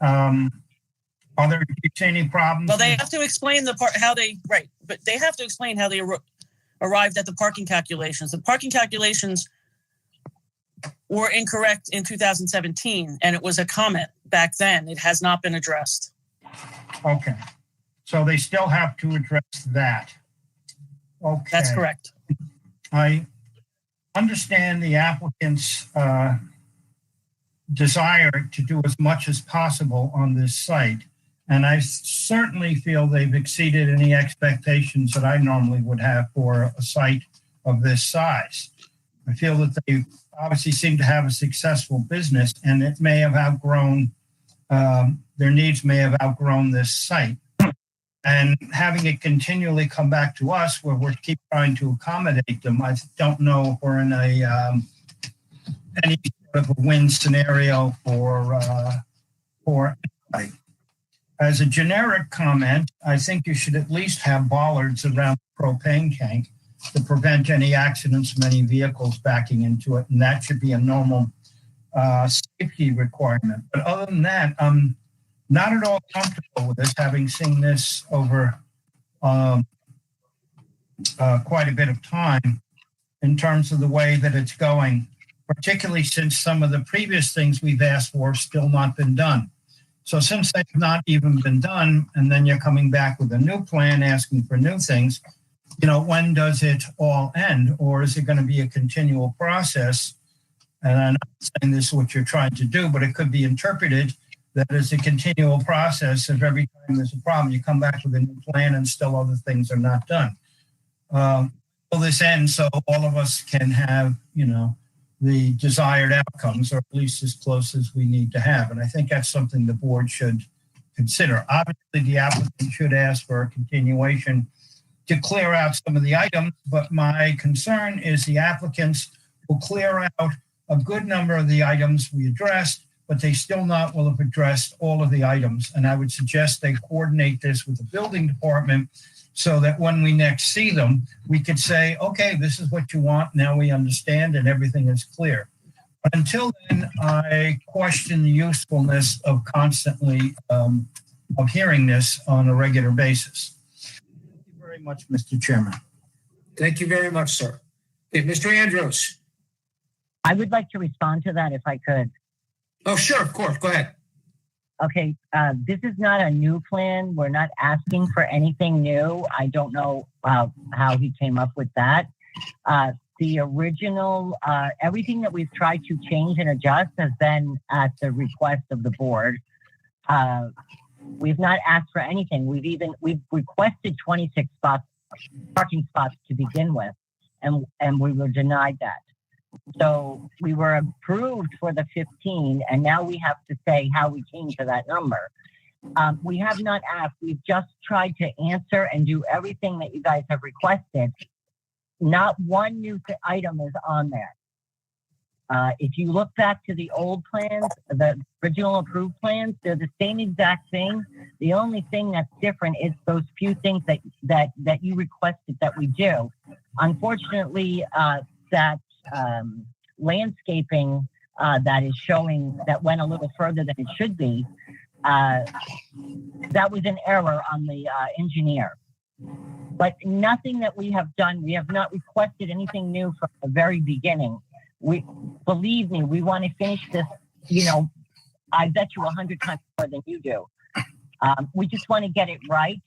Are there, do you see any problems? Well, they have to explain but they have to explain how they arrived at the parking calculations. The parking calculations were incorrect in 2017, and it was a comment back then. It has not been addressed. Okay, so they still have to address that. Okay. That's correct. I understand the applicant's desire to do as much as possible on this site. And I certainly feel they've exceeded any expectations that I normally would have for a site of this size. I feel that they obviously seem to have a successful business and it may have outgrown, their needs may have outgrown this site. And having it continually come back to us where we keep trying to accommodate them, I don't know if we're in any sort of a win scenario for anybody. As a generic comment, I think you should at least have bollards around the propane tank to prevent any accidents from any vehicles backing into it. And that should be a normal safety requirement. But other than that, I'm not at all comfortable with this, having seen this over quite a bit of time in terms of the way that it's going, particularly since some of the previous things we've asked for have still not been done. So since they've not even been done, and then you're coming back with a new plan asking for new things, when does it all end? Or is it going to be a continual process? And I'm not saying this is what you're trying to do, but it could be interpreted that it's a continual process of every time there's a problem, you come back with a new plan and still other things are not done. Will this end so all of us can have, the desired outcomes, or at least as close as we need to have. And I think that's something the board should consider. Obviously, the applicant should ask for a continuation to clear out some of the items, but my concern is the applicants will clear out a good number of the items we addressed, but they still not will have addressed all of the items. And I would suggest they coordinate this with the building department so that when we next see them, we could say, okay, this is what you want. Now we understand and everything is clear. But until then, I question the usefulness of constantly of hearing this on a regular basis. Thank you very much, Mr. Chairman. Thank you very much, sir. Okay, Mr. Andrews. I would like to respond to that if I could. Oh, sure, of course. Go ahead. Okay, this is not a new plan. We're not asking for anything new. I don't know how he came up with that. The original, everything that we've tried to change and adjust has been at the request of the board. We've not asked for anything. We've requested 26 parking spots to begin with, and we were denied that. So we were approved for the 15, and now we have to say how we came to that number. We have not asked. We've just tried to answer and do everything that you guys have requested. Not one new item is on there. If you look back to the old plans, the original approved plans, they're the same exact thing. The only thing that's different is those few things that you requested that we do. Unfortunately, that landscaping that is showing that went a little further than it should be, that was an error on the engineer. But nothing that we have done, we have not requested anything new from the very beginning. Believe me, we want to finish this, I bet you 100 times more than you do. We just want to get it right.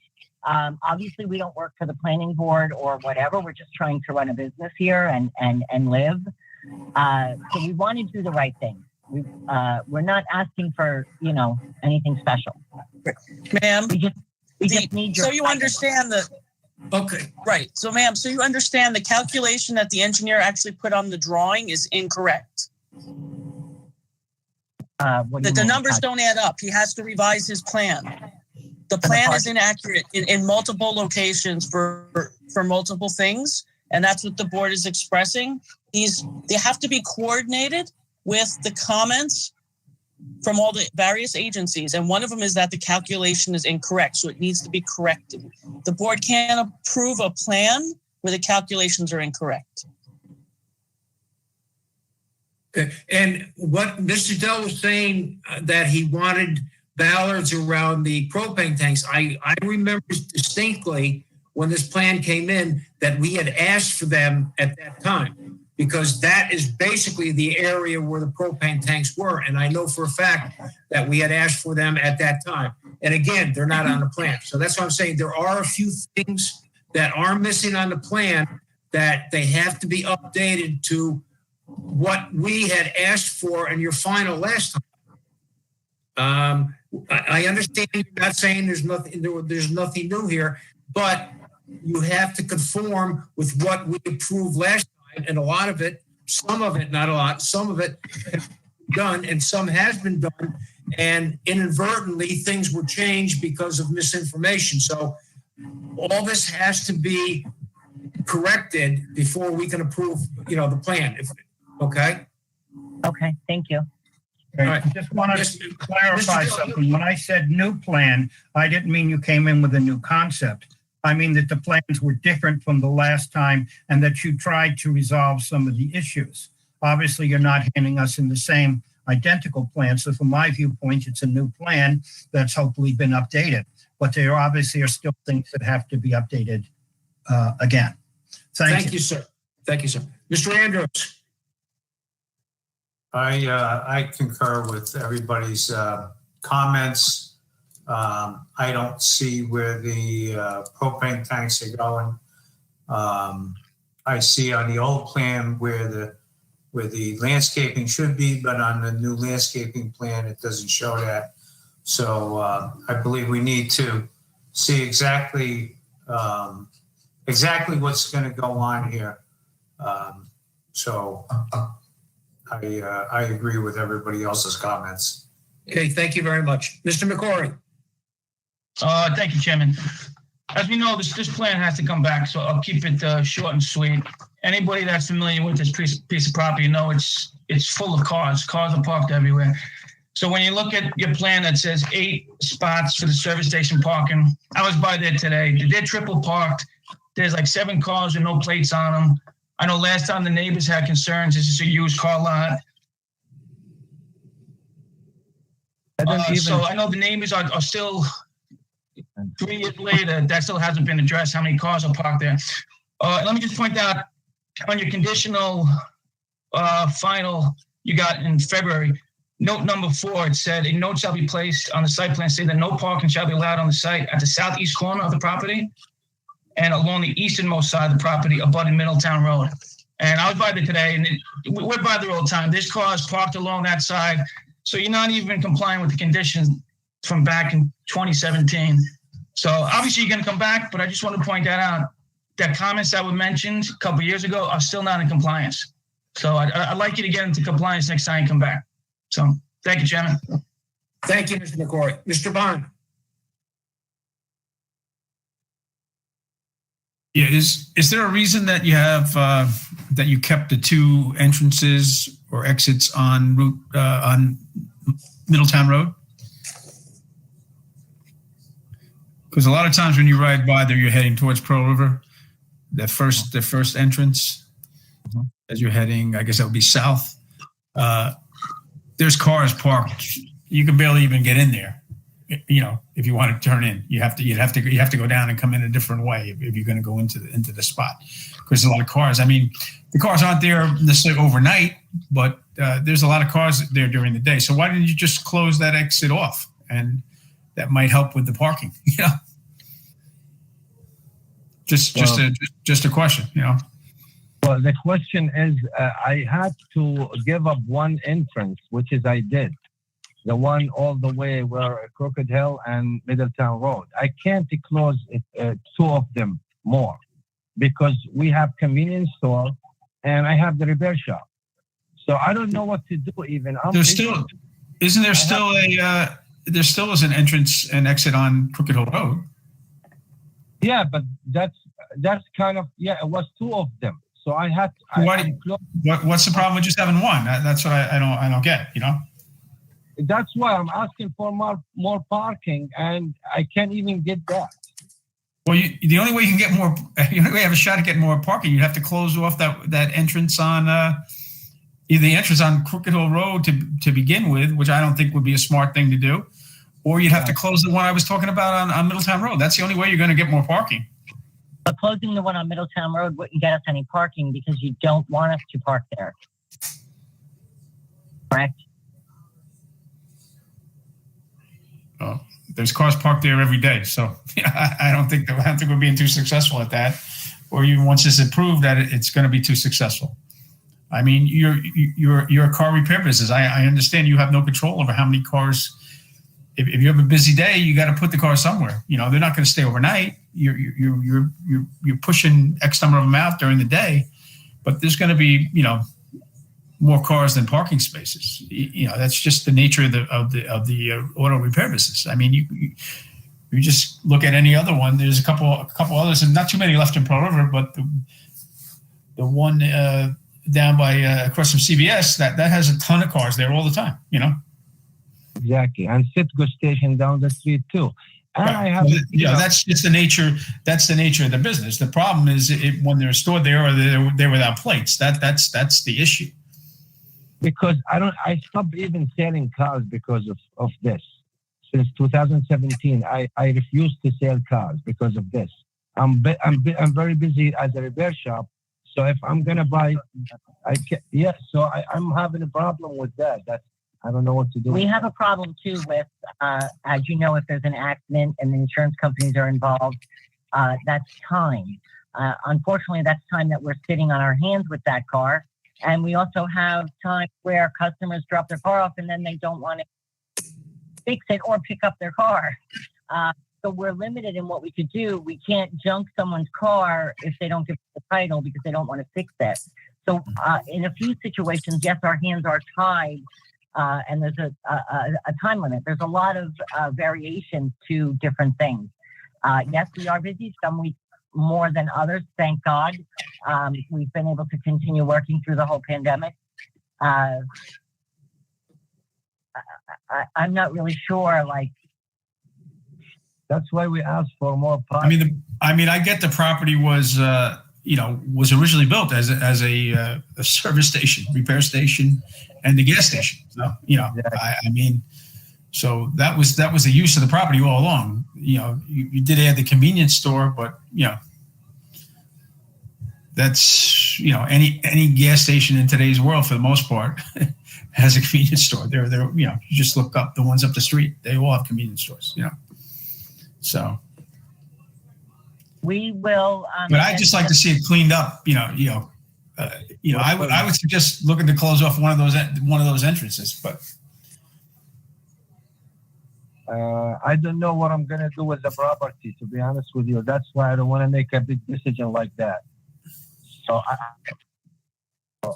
Obviously, we don't work for the planning board or whatever. We're just trying to run a business here and live. So we want to do the right thing. We're not asking for, anything special. Ma'am, we just need your. So you understand the. Okay. Right. So, ma'am, so you understand the calculation that the engineer actually put on the drawing is incorrect. The numbers don't add up. He has to revise his plan. The plan is inaccurate in multiple locations for multiple things, and that's what the board is expressing. They have to be coordinated with the comments from all the various agencies, and one of them is that the calculation is incorrect, so it needs to be corrected. The board can't approve a plan where the calculations are incorrect. And what Mr. Dell was saying, that he wanted ballards around the propane tanks, I remember distinctly when this plan came in that we had asked for them at that time, because that is basically the area where the propane tanks were. And I know for a fact that we had asked for them at that time. And again, they're not on the plan. So that's what I'm saying. There are a few things that are missing on the plan that they have to be updated to what we had asked for in your final last time. I understand you're not saying there's nothing new here, but you have to conform with what we approved last time, and a lot of it, some of it, not a lot, some of it has been done, and some has been done, and inadvertently things were changed because of misinformation. So all this has to be corrected before we can approve, the plan. Okay. Okay. Thank you. Okay. I just wanted to clarify something. When I said new plan, I didn't mean you came in with a new concept. I mean that the plans were different from the last time and that you tried to resolve some of the issues. Obviously, you're not handing us in the same identical plan. So from my viewpoint, it's a new plan that's hopefully been updated. But there obviously are still things that have to be updated again. Thank you, sir. Thank you, sir. Mr. Andrews. I concur with everybody's comments. I don't see where the propane tanks are going. I see on the old plan where the landscaping should be, but on the new landscaping plan, it doesn't show that. So I believe we need to see exactly what's going to go on here. So I agree with everybody else's comments. Okay, thank you very much. Mr. McCory. Thank you, Chairman. As we know, this plan has to come back, so I'll keep it short and sweet. Anybody that's familiar with this piece of property, it's full of cars. Cars are parked everywhere. So when you look at your plan that says 8 spots for the service station parking, I was by there today. They're triple parked. There's like 7 cars with no plates on them. I know last time the neighbors had concerns. This is a used car lot. So I know the neighbors are still, 3 years later, that still hasn't been addressed, how many cars are parked there. Let me just point out, on your conditional final you got in February, note number 4, it said, a note shall be placed on the site plan saying that no parking shall be allowed on the site at the southeast corner of the property and along the easternmost side of the property abutting Middletown Road. And I was by there today, and we're by there all the time. There's cars parked along that side. So you're not even complying with the conditions from back in 2017. So obviously you're going to come back, but I just want to point that out. That comments that were mentioned a couple of years ago are still not in compliance. So I'd like you to get into compliance next time you come back. So thank you, Chairman. Thank you, Mr. McCory. Mr. Bond. Yeah, is there a reason that you have that you kept the two entrances or exits on route on Middletown Road? Because a lot of times when you ride by there, you're heading towards Pearl River. The first entrance, as you're heading, I guess that would be south. There's cars parked. You can barely even get in there. You know, if you want to turn in, you have to go down and come in a different way if you're going to go into the spot. Because there's a lot of cars. I mean, the cars aren't there necessarily overnight, but there's a lot of cars there during the day. So why didn't you just close that exit off? And that might help with the parking. You know, just a question. You know. Well, the question is, I had to give up one entrance, which is I did. The one all the way where Crooked Hill and Middletown Road. I can't close two of them more because we have convenience store and I have the repair shop. So I don't know what to do even. There still is an entrance and exit on Crooked Hill Road. Yeah, but that's kind of, it was two of them. So I had what's the problem with just having one? That's what I don't get, you know? That's why I'm asking for more parking, and I can't even get that. Well, the only way you can get more, you only way you have a shot at getting more parking, you have to close off that entrance on either the entrance on Crooked Hill Road to begin with, which I don't think would be a smart thing to do, or you'd have to close the one I was talking about on Middletown Road. That's the only way you're going to get more parking. But closing the one on Middletown Road wouldn't get us any parking because you don't want us to park there. Correct? Oh, there's cars parked there every day, so I don't think we're being too successful at that. Or even once it's approved, that it's going to be too successful. I mean, you're a car repair business. I understand you have no control over how many cars. If you have a busy day, you got to put the car somewhere. You know, they're not going to stay overnight. You're pushing X number of them out during the day, but there's going to be, you know, more cars than parking spaces. You know, that's just the nature of the auto repair business. I mean, you just look at any other one. There's a couple others, and not too many left in Pearl River, but the one down by across from CBS that has a ton of cars there all the time. You know. Exactly, and Citgo station down the street too. And right. I have, that's just the nature. That's the nature of the business. The problem is when they're stored there or they're without plates. That's the issue. Because I stopped even selling cars because of this. Since 2017, I refused to sell cars because of this. I'm very busy as a repair shop. So if I'm gonna buy, So I'm having a problem with that. I don't know what to do. We have a problem too with, as you know, if there's an accident and the insurance companies are involved, that's time. Unfortunately, that's time that we're sitting on our hands with that car. And we also have time where customers drop their car off and then they don't want to fix it or pick up their car. So we're limited in what we could do. We can't junk someone's car if they don't give us the title because they don't want to fix it. So in a few situations, yes, our hands are tied. And there's a time limit. There's a lot of variation to different things. Yes, we are busy. Some weeks more than others, thank God. We've been able to continue working through the whole pandemic. I'm not really sure. That's why we asked for more parking. I mean, I get the property was originally built as a service station, repair station, and the gas station. So, you know, I mean, so that was the use of the property all along. You know, you did add the convenience store, but you know, that's, you know, any gas station in today's world for the most part has a convenience store. They're you know, you just look up the ones up the street. They all have convenience stores. You know, so. We will. But I just like to see it cleaned up. I would suggest looking to close off one of those entrances. But I don't know what I'm gonna do with the property. To be honest with you, that's why I don't want to make a big decision like that. So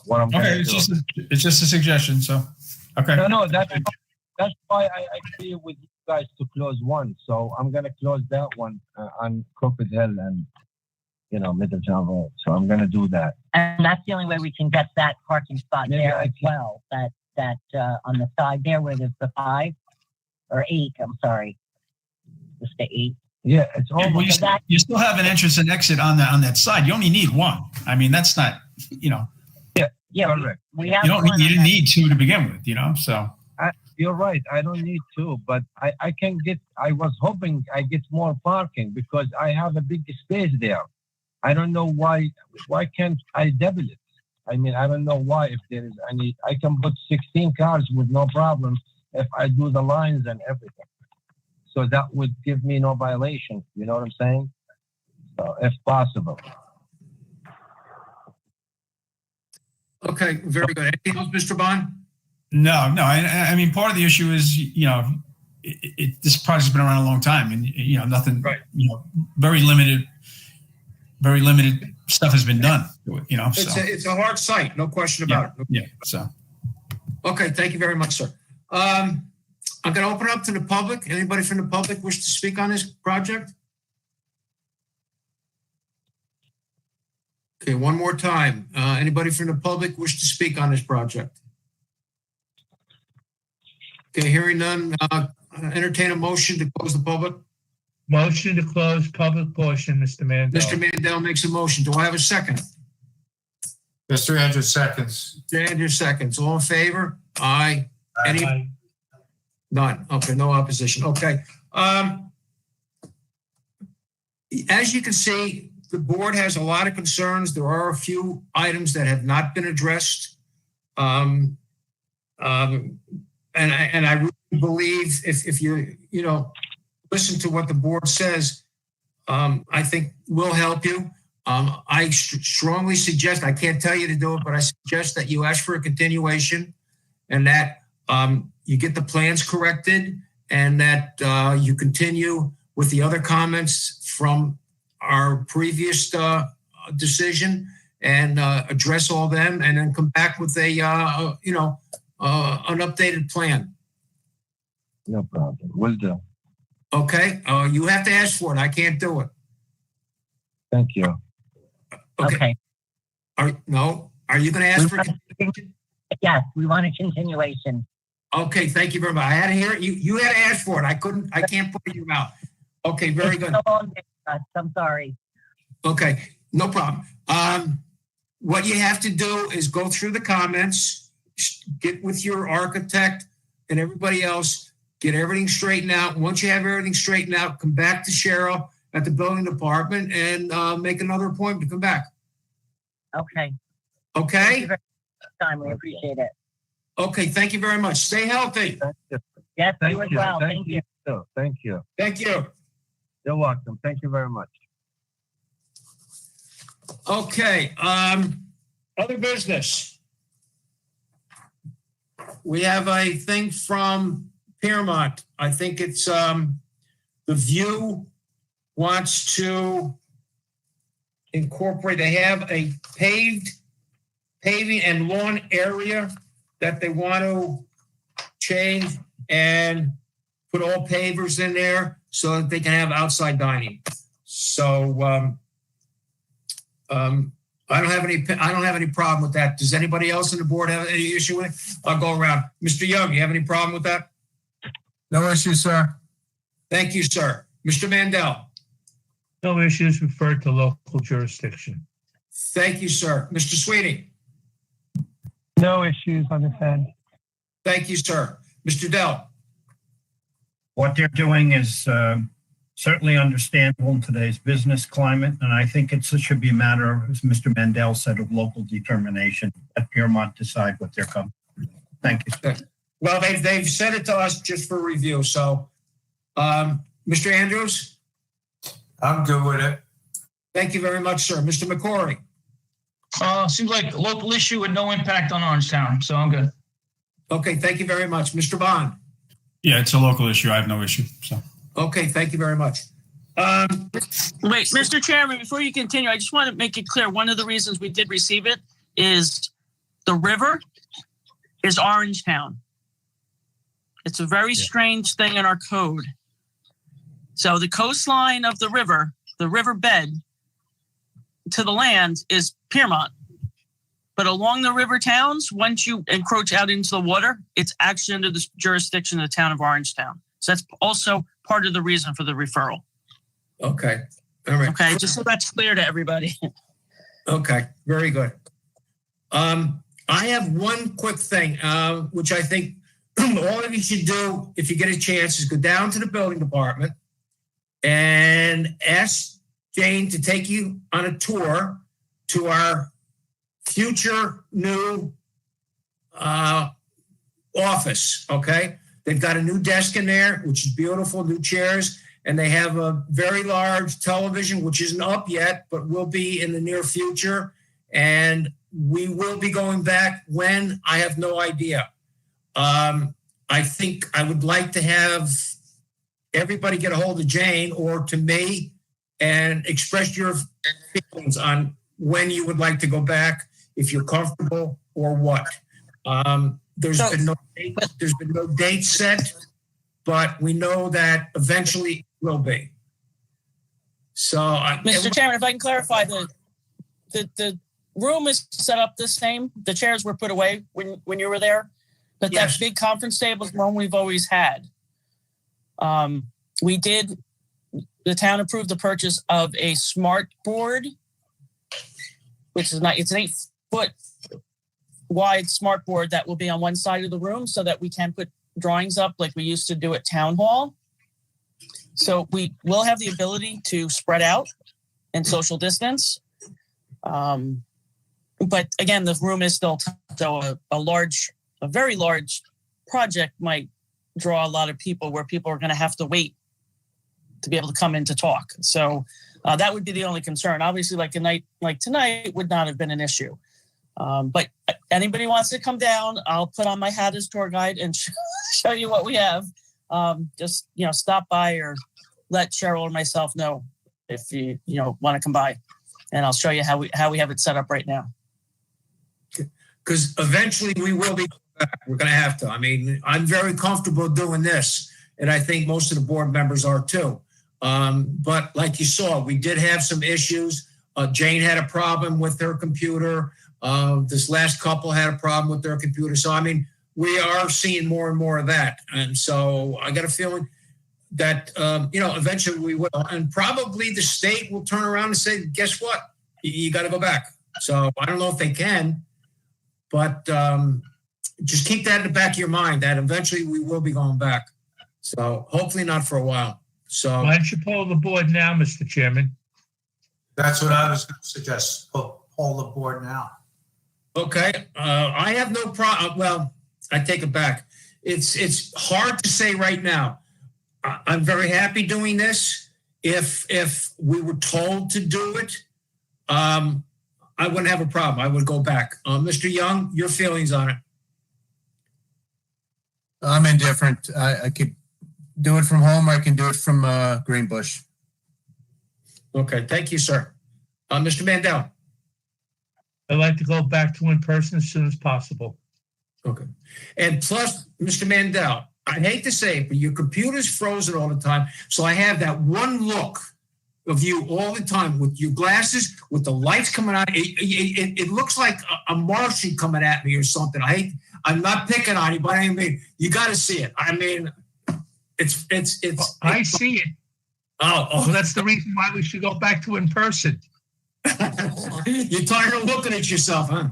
what I'm gonna do. It's just a suggestion. So okay. No, that's why I agree with you guys to close one. So I'm gonna close that one on Crooked Hill and Middletown Road. So I'm going to do that. And that's the only way we can get that parking spot Maybe there I as well. That on the side there where there's the 5 or 8, I'm sorry. Just the 8. Yeah, it's Yeah, well, almost. you still have an entrance and exit on that side. You only need one. I mean, that's not, Yeah, Correct. we have you one didn't on that. need two to begin with, so. You're right. I don't need to, but I can get. I was hoping I get more parking because I have a big space there. I don't know why. Why can't I double it? I mean, I don't know why. If there is any, I can put 16 cars with no problem if I do the lines and everything. So that would give me no violation. You know what I'm saying? So if possible. Okay, very good. Anything else, Mr. Bond? No. I mean, part of the issue is, this project's been around a long time, and nothing. Right. Very limited stuff has been done. So. It's a hard site, no question about it. Yeah. So. Okay, thank you very much, sir. I'm going to open up to the public. Anybody from the public wish to speak on this project? Okay, one more time. Anybody from the public wish to speak on this project? Okay, hearing none, entertain a motion to close the public. Motion to close public portion, Mr. Mandel. Mr. Mandel makes a motion. Do I have a second? Mr. Andrews seconds. Mr. Andrews seconds. All in favor? Aye. Any? Aye. None. Okay, no opposition. Okay. As you can see, the board has a lot of concerns. There are a few items that have not been addressed. And I really believe if you listen to what the board says, I think will help you. I strongly suggest, I can't tell you to do it, but I suggest that you ask for a continuation and that you get the plans corrected and that you continue with the other comments from our previous decision and address all them and then come back with an updated plan. No problem. Will do. Okay. You have to ask for it. I can't do it. Thank you. Okay. Are you going to ask for? Yes, we want a continuation. Okay. Thank you very much. I had to hear it. You had to ask for it. I can't put it in your mouth. Okay. Very good. I'm sorry. Okay. No problem. What you have to do is go through the comments, get with your architect and everybody else, get everything straightened out. Once you have everything straightened out, come back to Cheryl at the building department and make another appointment to come back. Okay. Okay? Thank you very much. We appreciate it. Okay. Thank you very much. Stay healthy. Thank you. Yes, Thank you as you. well. Thank you. Thank you. Thank you. You're welcome. Thank you very much. Okay. Other business. We have a thing from Piermont. I think it's the View wants to incorporate. They have a paving and lawn area that they want to change and put all pavers in there so that they can have outside dining. So I don't have any problem with that. Does anybody else on the board have any issue with it? I'll go around. Mr. Young, you have any problem with that? No issue, sir. Thank you, sir. Mr. Mandel. No issues, referred to local jurisdiction. Thank you, sir. Mr. Sweeting. No issues on this end. Thank you, sir. Mr. Dell. What they're doing is certainly understandable in today's business climate, and I think it should be a matter, as Mr. Mandel said, of local determination. Let Piermont decide what they're coming. Thank you, sir. Well, they've sent it to us just for review. So, Mr. Andrews. I'm good with it. Thank you very much, sir. Mr. McCory. Seems like a local issue with no impact on Orangetown, so I'm good. Okay, thank you very much. Mr. Bond. Yeah, it's a local issue. I have no issue. So. Okay, thank you very much. Wait, Mr. Chairman, before you continue, I just want to make it clear. One of the reasons we did receive it is the river is Orangetown. It's a very strange thing in our code. So the coastline of the riverbed to the land is Piermont. But along the river towns, once you encroach out into the water, it's actually under the jurisdiction of the town of Orangetown. So that's also part of the reason for the referral. Okay. All right. Okay, just so that's clear to everybody. Okay, very good. I have one quick thing, which I think all of you should do if you get a chance is go down to the building department and ask Jane to take you on a tour to our future new office, okay? They've got a new desk in there, which is beautiful, new chairs, and they have a very large television, which isn't up yet, but will be in the near future. And we will be going back when, I have no idea. I think I would like to have everybody get a hold of Jane or to me and express your feelings on when you would like to go back, if you're comfortable or what. There's been no date set, but we know that eventually it will be. So, Mr. Chairman, if I can clarify, the room is set up the same. The chairs were put away when you were there, but Yes. that big conference table is one we've always had. The town approved the purchase of a smart board, which is it's an 8-foot wide smart board that will be on one side of the room so that we can put drawings up like we used to do at town hall. So we will have the ability to spread out and social distance. But again, the room is still so a very large project might draw a lot of people where people are going to have to wait to be able to come in to talk. So that would be the only concern. Obviously, like a night like tonight would not have been an issue. But anybody wants to come down, I'll put on my hat as tour guide and show you what we have. Just, stop by or let Cheryl or myself know if you want to come by, and I'll show you how we have it set up right now. because eventually we will be back. We're going to have to. I mean, I'm very comfortable doing this, and I think most of the board members are too. But like you saw, we did have some issues. Jane had a problem with her computer. This last couple had a problem with their computer. So, I mean, we are seeing more and more of that. And so I got a feeling that, eventually we will. And probably the state will turn around and say, guess what? You got to go back. So I don't know if they can, but just keep that in the back of your mind that eventually we will be going back. So hopefully not for a while. So why don't you poll the board now, Mr. Chairman? That's what I was going to suggest. Poll the board now. Okay. I have no problem. Well, I take it back. It's hard to say right now. I'm very happy doing this. If we were told to do it, I wouldn't have a problem. I would go back. Mr. Young, your feelings on it? I'm indifferent. I could do it from home. I can do it from Greenbush. Okay. Thank you, sir. Mr. Mandel. I'd like to go back to in person as soon as possible. Okay. And plus, Mr. Mandel, I hate to say it, but your computer's frozen all the time. So I have that one look of you all the time with your glasses, with the lights coming out. It looks like a Martian coming at me or something. I'm not picking on you, but I mean, you got to see it. I mean, it's. I see it. Oh, that's the reason why we should go back to in person. You're tired of looking at yourself, huh?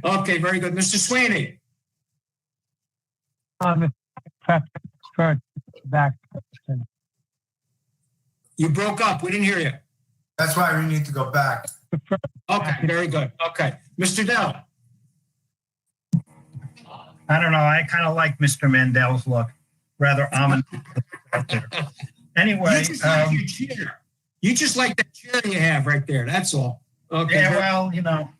Okay, very good. Mr. Sweeney. Back. You broke up. We didn't hear you. That's why we need to go back. Okay, very good. Okay. Mr. Dell. I don't know. I kind of like Mr. Mandel's look. Rather ominous. Anyway. You just like your chair. You just like that chair you have right there. That's all. Okay. Yeah, well,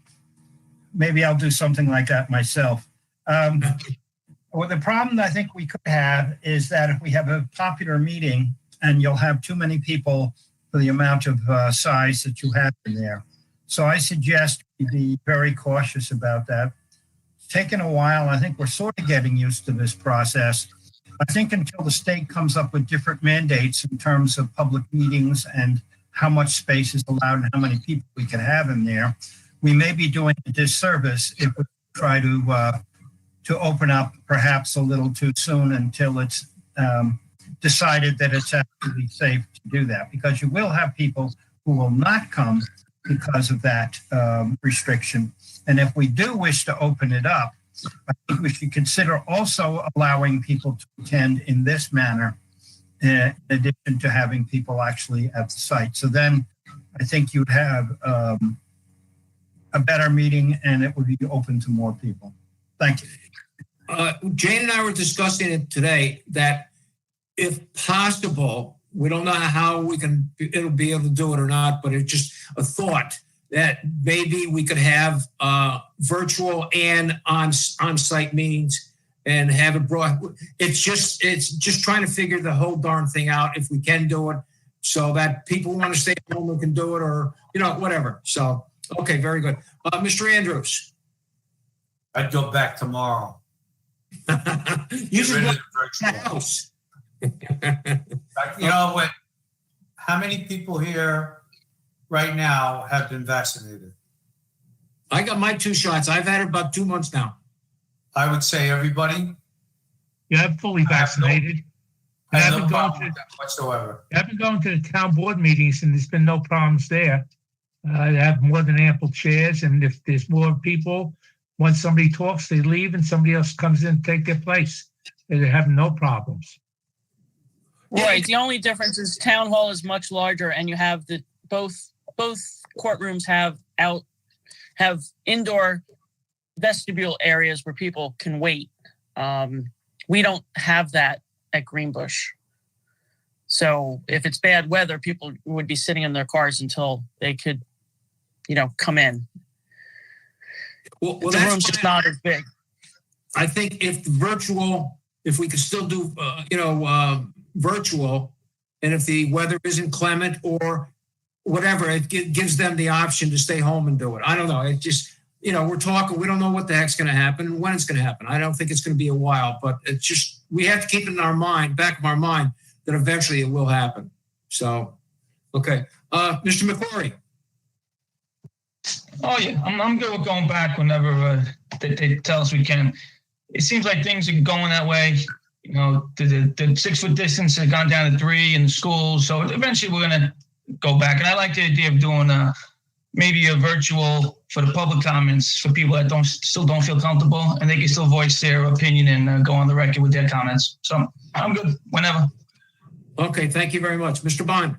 maybe I'll do something like that myself. Well, the problem that I think we could have is that if we have a popular meeting and you'll have too many people for the amount of size that you have in there. So I suggest we be very cautious about that. It's taken a while. I think we're sort of getting used to this process. I think until the state comes up with different mandates in terms of public meetings and how much space is allowed and how many people we can have in there, we may be doing a disservice if we try to open up perhaps a little too soon until it's decided that it's absolutely safe to do that, because you will have people who will not come because of that restriction. And if we do wish to open it up, I think we should consider also allowing people to attend in this manner, in addition to having people actually at the site. So then I think you'd have a better meeting and it would be open to more people. Thank you. Jane and I were discussing it today that if possible, we don't know how it'll be able to do it or not, but it's just a thought that maybe we could have virtual and on-site meetings and have it brought. It's just trying to figure the whole darn thing out if we can do it, so that people who want to stay at home can do it, or whatever. So okay, very good. Mr. Andrews. I'd go back tomorrow. You should go to the house. You know what? How many people here right now have been vaccinated? I got my 2 shots. I've had it about 2 months now. I would say everybody. Yeah, I'm fully vaccinated. I have no problem with that whatsoever. I've been going to the town board meetings and there's been no problems there. They have more than ample chairs, and if there's more people, once somebody talks, they leave and somebody else comes in to take their place. They have no problems. Right. The only difference is town hall is much larger, and you have both courtrooms have indoor vestibule areas where people can wait. We don't have that at Greenbush. So if it's bad weather, people would be sitting in their cars until they could, come in. Well, the room's just not as big. I think if we could still do, virtual, and if the weather isn't clement or whatever, it gives them the option to stay home and do it. I don't know. It just, we're talking, we don't know what the heck's going to happen and when it's going to happen. I don't think it's going to be a while, but it's just, we have to keep it in our mind, back of our mind, that eventually it will happen. So, okay. Mr. McCrory. Oh yeah, I'm good with going back whenever they tell us we can. It seems like things are going that way. The 6 foot distance has gone down to 3 in the schools. So eventually we're going to go back. And I like the idea of doing maybe a virtual for the public comments for people that still don't feel comfortable, and they can still voice their opinion and go on the record with their comments. So I'm good whenever. Okay, thank you very much. Mr. Bond,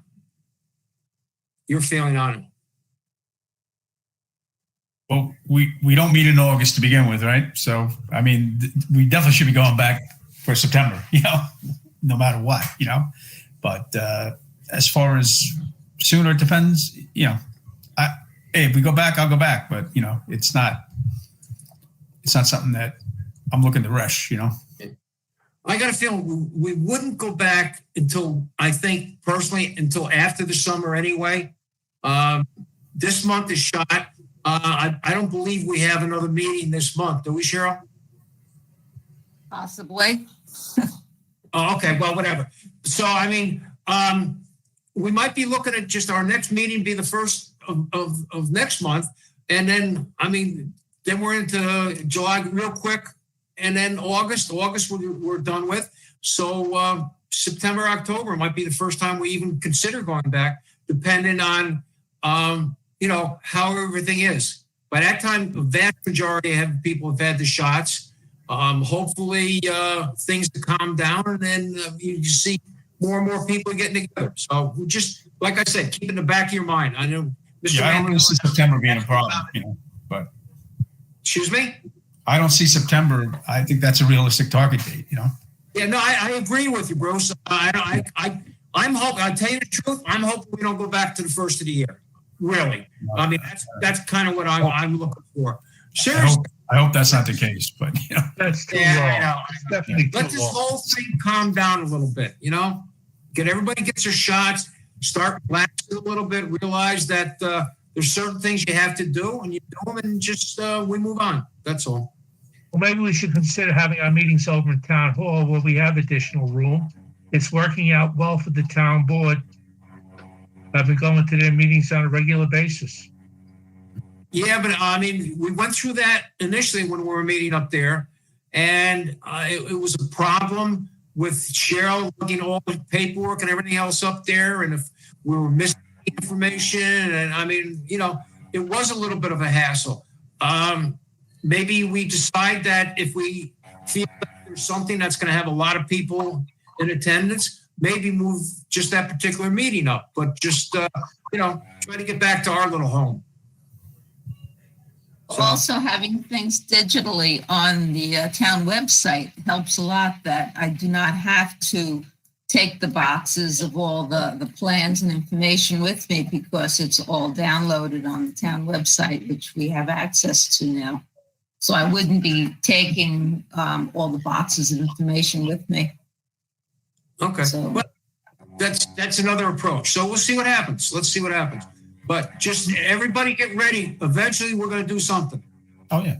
your feeling on it? Well, we don't meet in August to begin with, right? So, I mean, we definitely should be going back for September, no matter what, But as far as sooner, it depends, hey, if we go back, I'll go back. But, it's not something that I'm looking to rush, I got a feeling we wouldn't go back until, I think personally, until after the summer anyway. This month is shot. I don't believe we have another meeting this month. Do we, Cheryl? Possibly. Oh, okay. Well, whatever. So, I mean, we might be looking at just our next meeting be the first of next month. And then, then we're into July real quick. And then August we're done with. So September, October might be the first time we even consider going back, depending on, how everything is. By that time, the vast majority of people have had the shots. Hopefully things calm down, and then you see more and more people getting together. So just, like I said, keep it in the back of your mind. I know, Mr. Yeah, I don't really see September being a problem, but. Excuse me? I don't see September. I think that's a realistic target date, Yeah, no, I agree with you, Bruce. I'm hoping, I'll tell you the truth, I'm hoping we don't go back to the first of the year. Really. That's kind of what I'm looking for. Seriously. I hope that's not the case, but That's too long. I know. It's definitely Let too this long. whole thing calm down a little bit, Get everybody gets their shots, start relaxing a little bit, realize that there's certain things you have to do, and you do them, and just we move on. That's all. Well, maybe we should consider having our meetings over in town hall where we have additional room. It's working out well for the town board. I've been going to their meetings on a regular basis. Yeah, but I mean, we went through that initially when we were meeting up there, and it was a problem with Cheryl looking all the paperwork and everything else up there, and if we were missing information, and I mean, you know, it was a little bit of a hassle. Maybe we decide that if we feel that there's something that's going to have a lot of people in attendance, maybe move just that particular meeting up, but just, you know, try to get back to our little home. So, Also, having things digitally on the town website helps a lot, that I do not have to take the boxes of all the plans and information with me, because it's all downloaded on the town website, which we have access to now. So I wouldn't be taking all the boxes of information with me. okay. So- Well, that's another approach. So we'll see what happens. Let's see what happens. But just everybody get ready. Eventually, we're going to do something. Oh, yeah.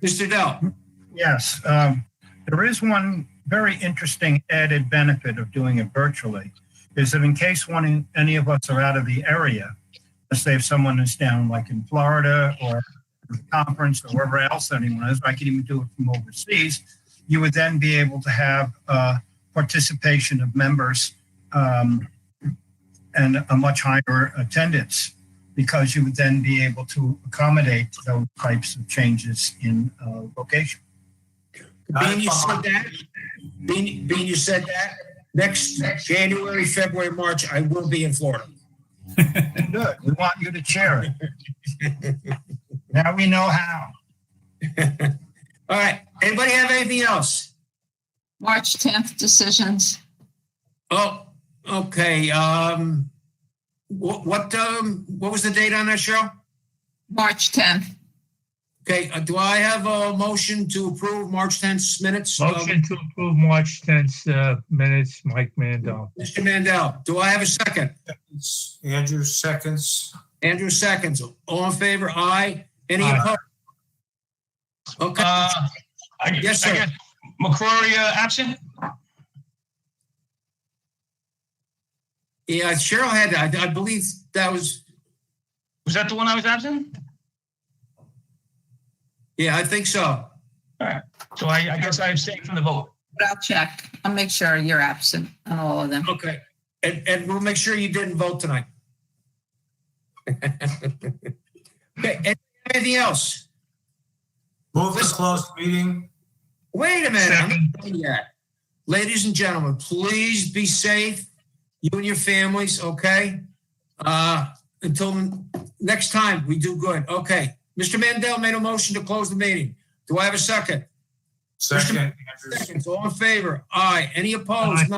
Mr. Dell. Yes, there is one very interesting added benefit of doing it virtually, is that in case any of us are out of the area, let's say if someone is down like in Florida or a conference or wherever else anyone is, I could even do it from overseas, you would then be able to have participation of members and a much higher attendance, because you would then be able to accommodate those types of changes in location. Being you said that, next January, February, March, I will be in Florida. Good. We want you to chair it. Now we know how. All right. Anybody have anything else? March 10th decisions. Oh, okay. What was the date on that, Cheryl? March 10th. Okay. Do I have a motion to approve March 10th minutes? Motion to approve March 10th minutes, Mike Mandel. Mr. Mandel. Do I have a second? Andrew seconds. Andrew seconds. All in favor? Aye. Any Aye. opposed? Okay. Yes, sir. I guess McCrory absent? Yeah, Cheryl had that. I believe that was. Was that the one I was absent? Yeah, I think so. All right. So I guess I abstained from the vote. But I'll check. I'll make sure you're absent on all of them. Okay. And we'll make sure you didn't vote tonight. Okay. Anything else? Move to close the meeting. Wait a minute. I'm not done yet. Ladies and gentlemen, please be safe. You and your families, okay? Until next time, we do good. Okay. Mr. Mandel made a motion to close the meeting. Do I have a second? Second. Seconds. All in favor? Aye. Any opposed? No.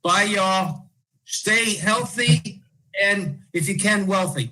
Bye, y'all. Stay healthy and, if you can, wealthy.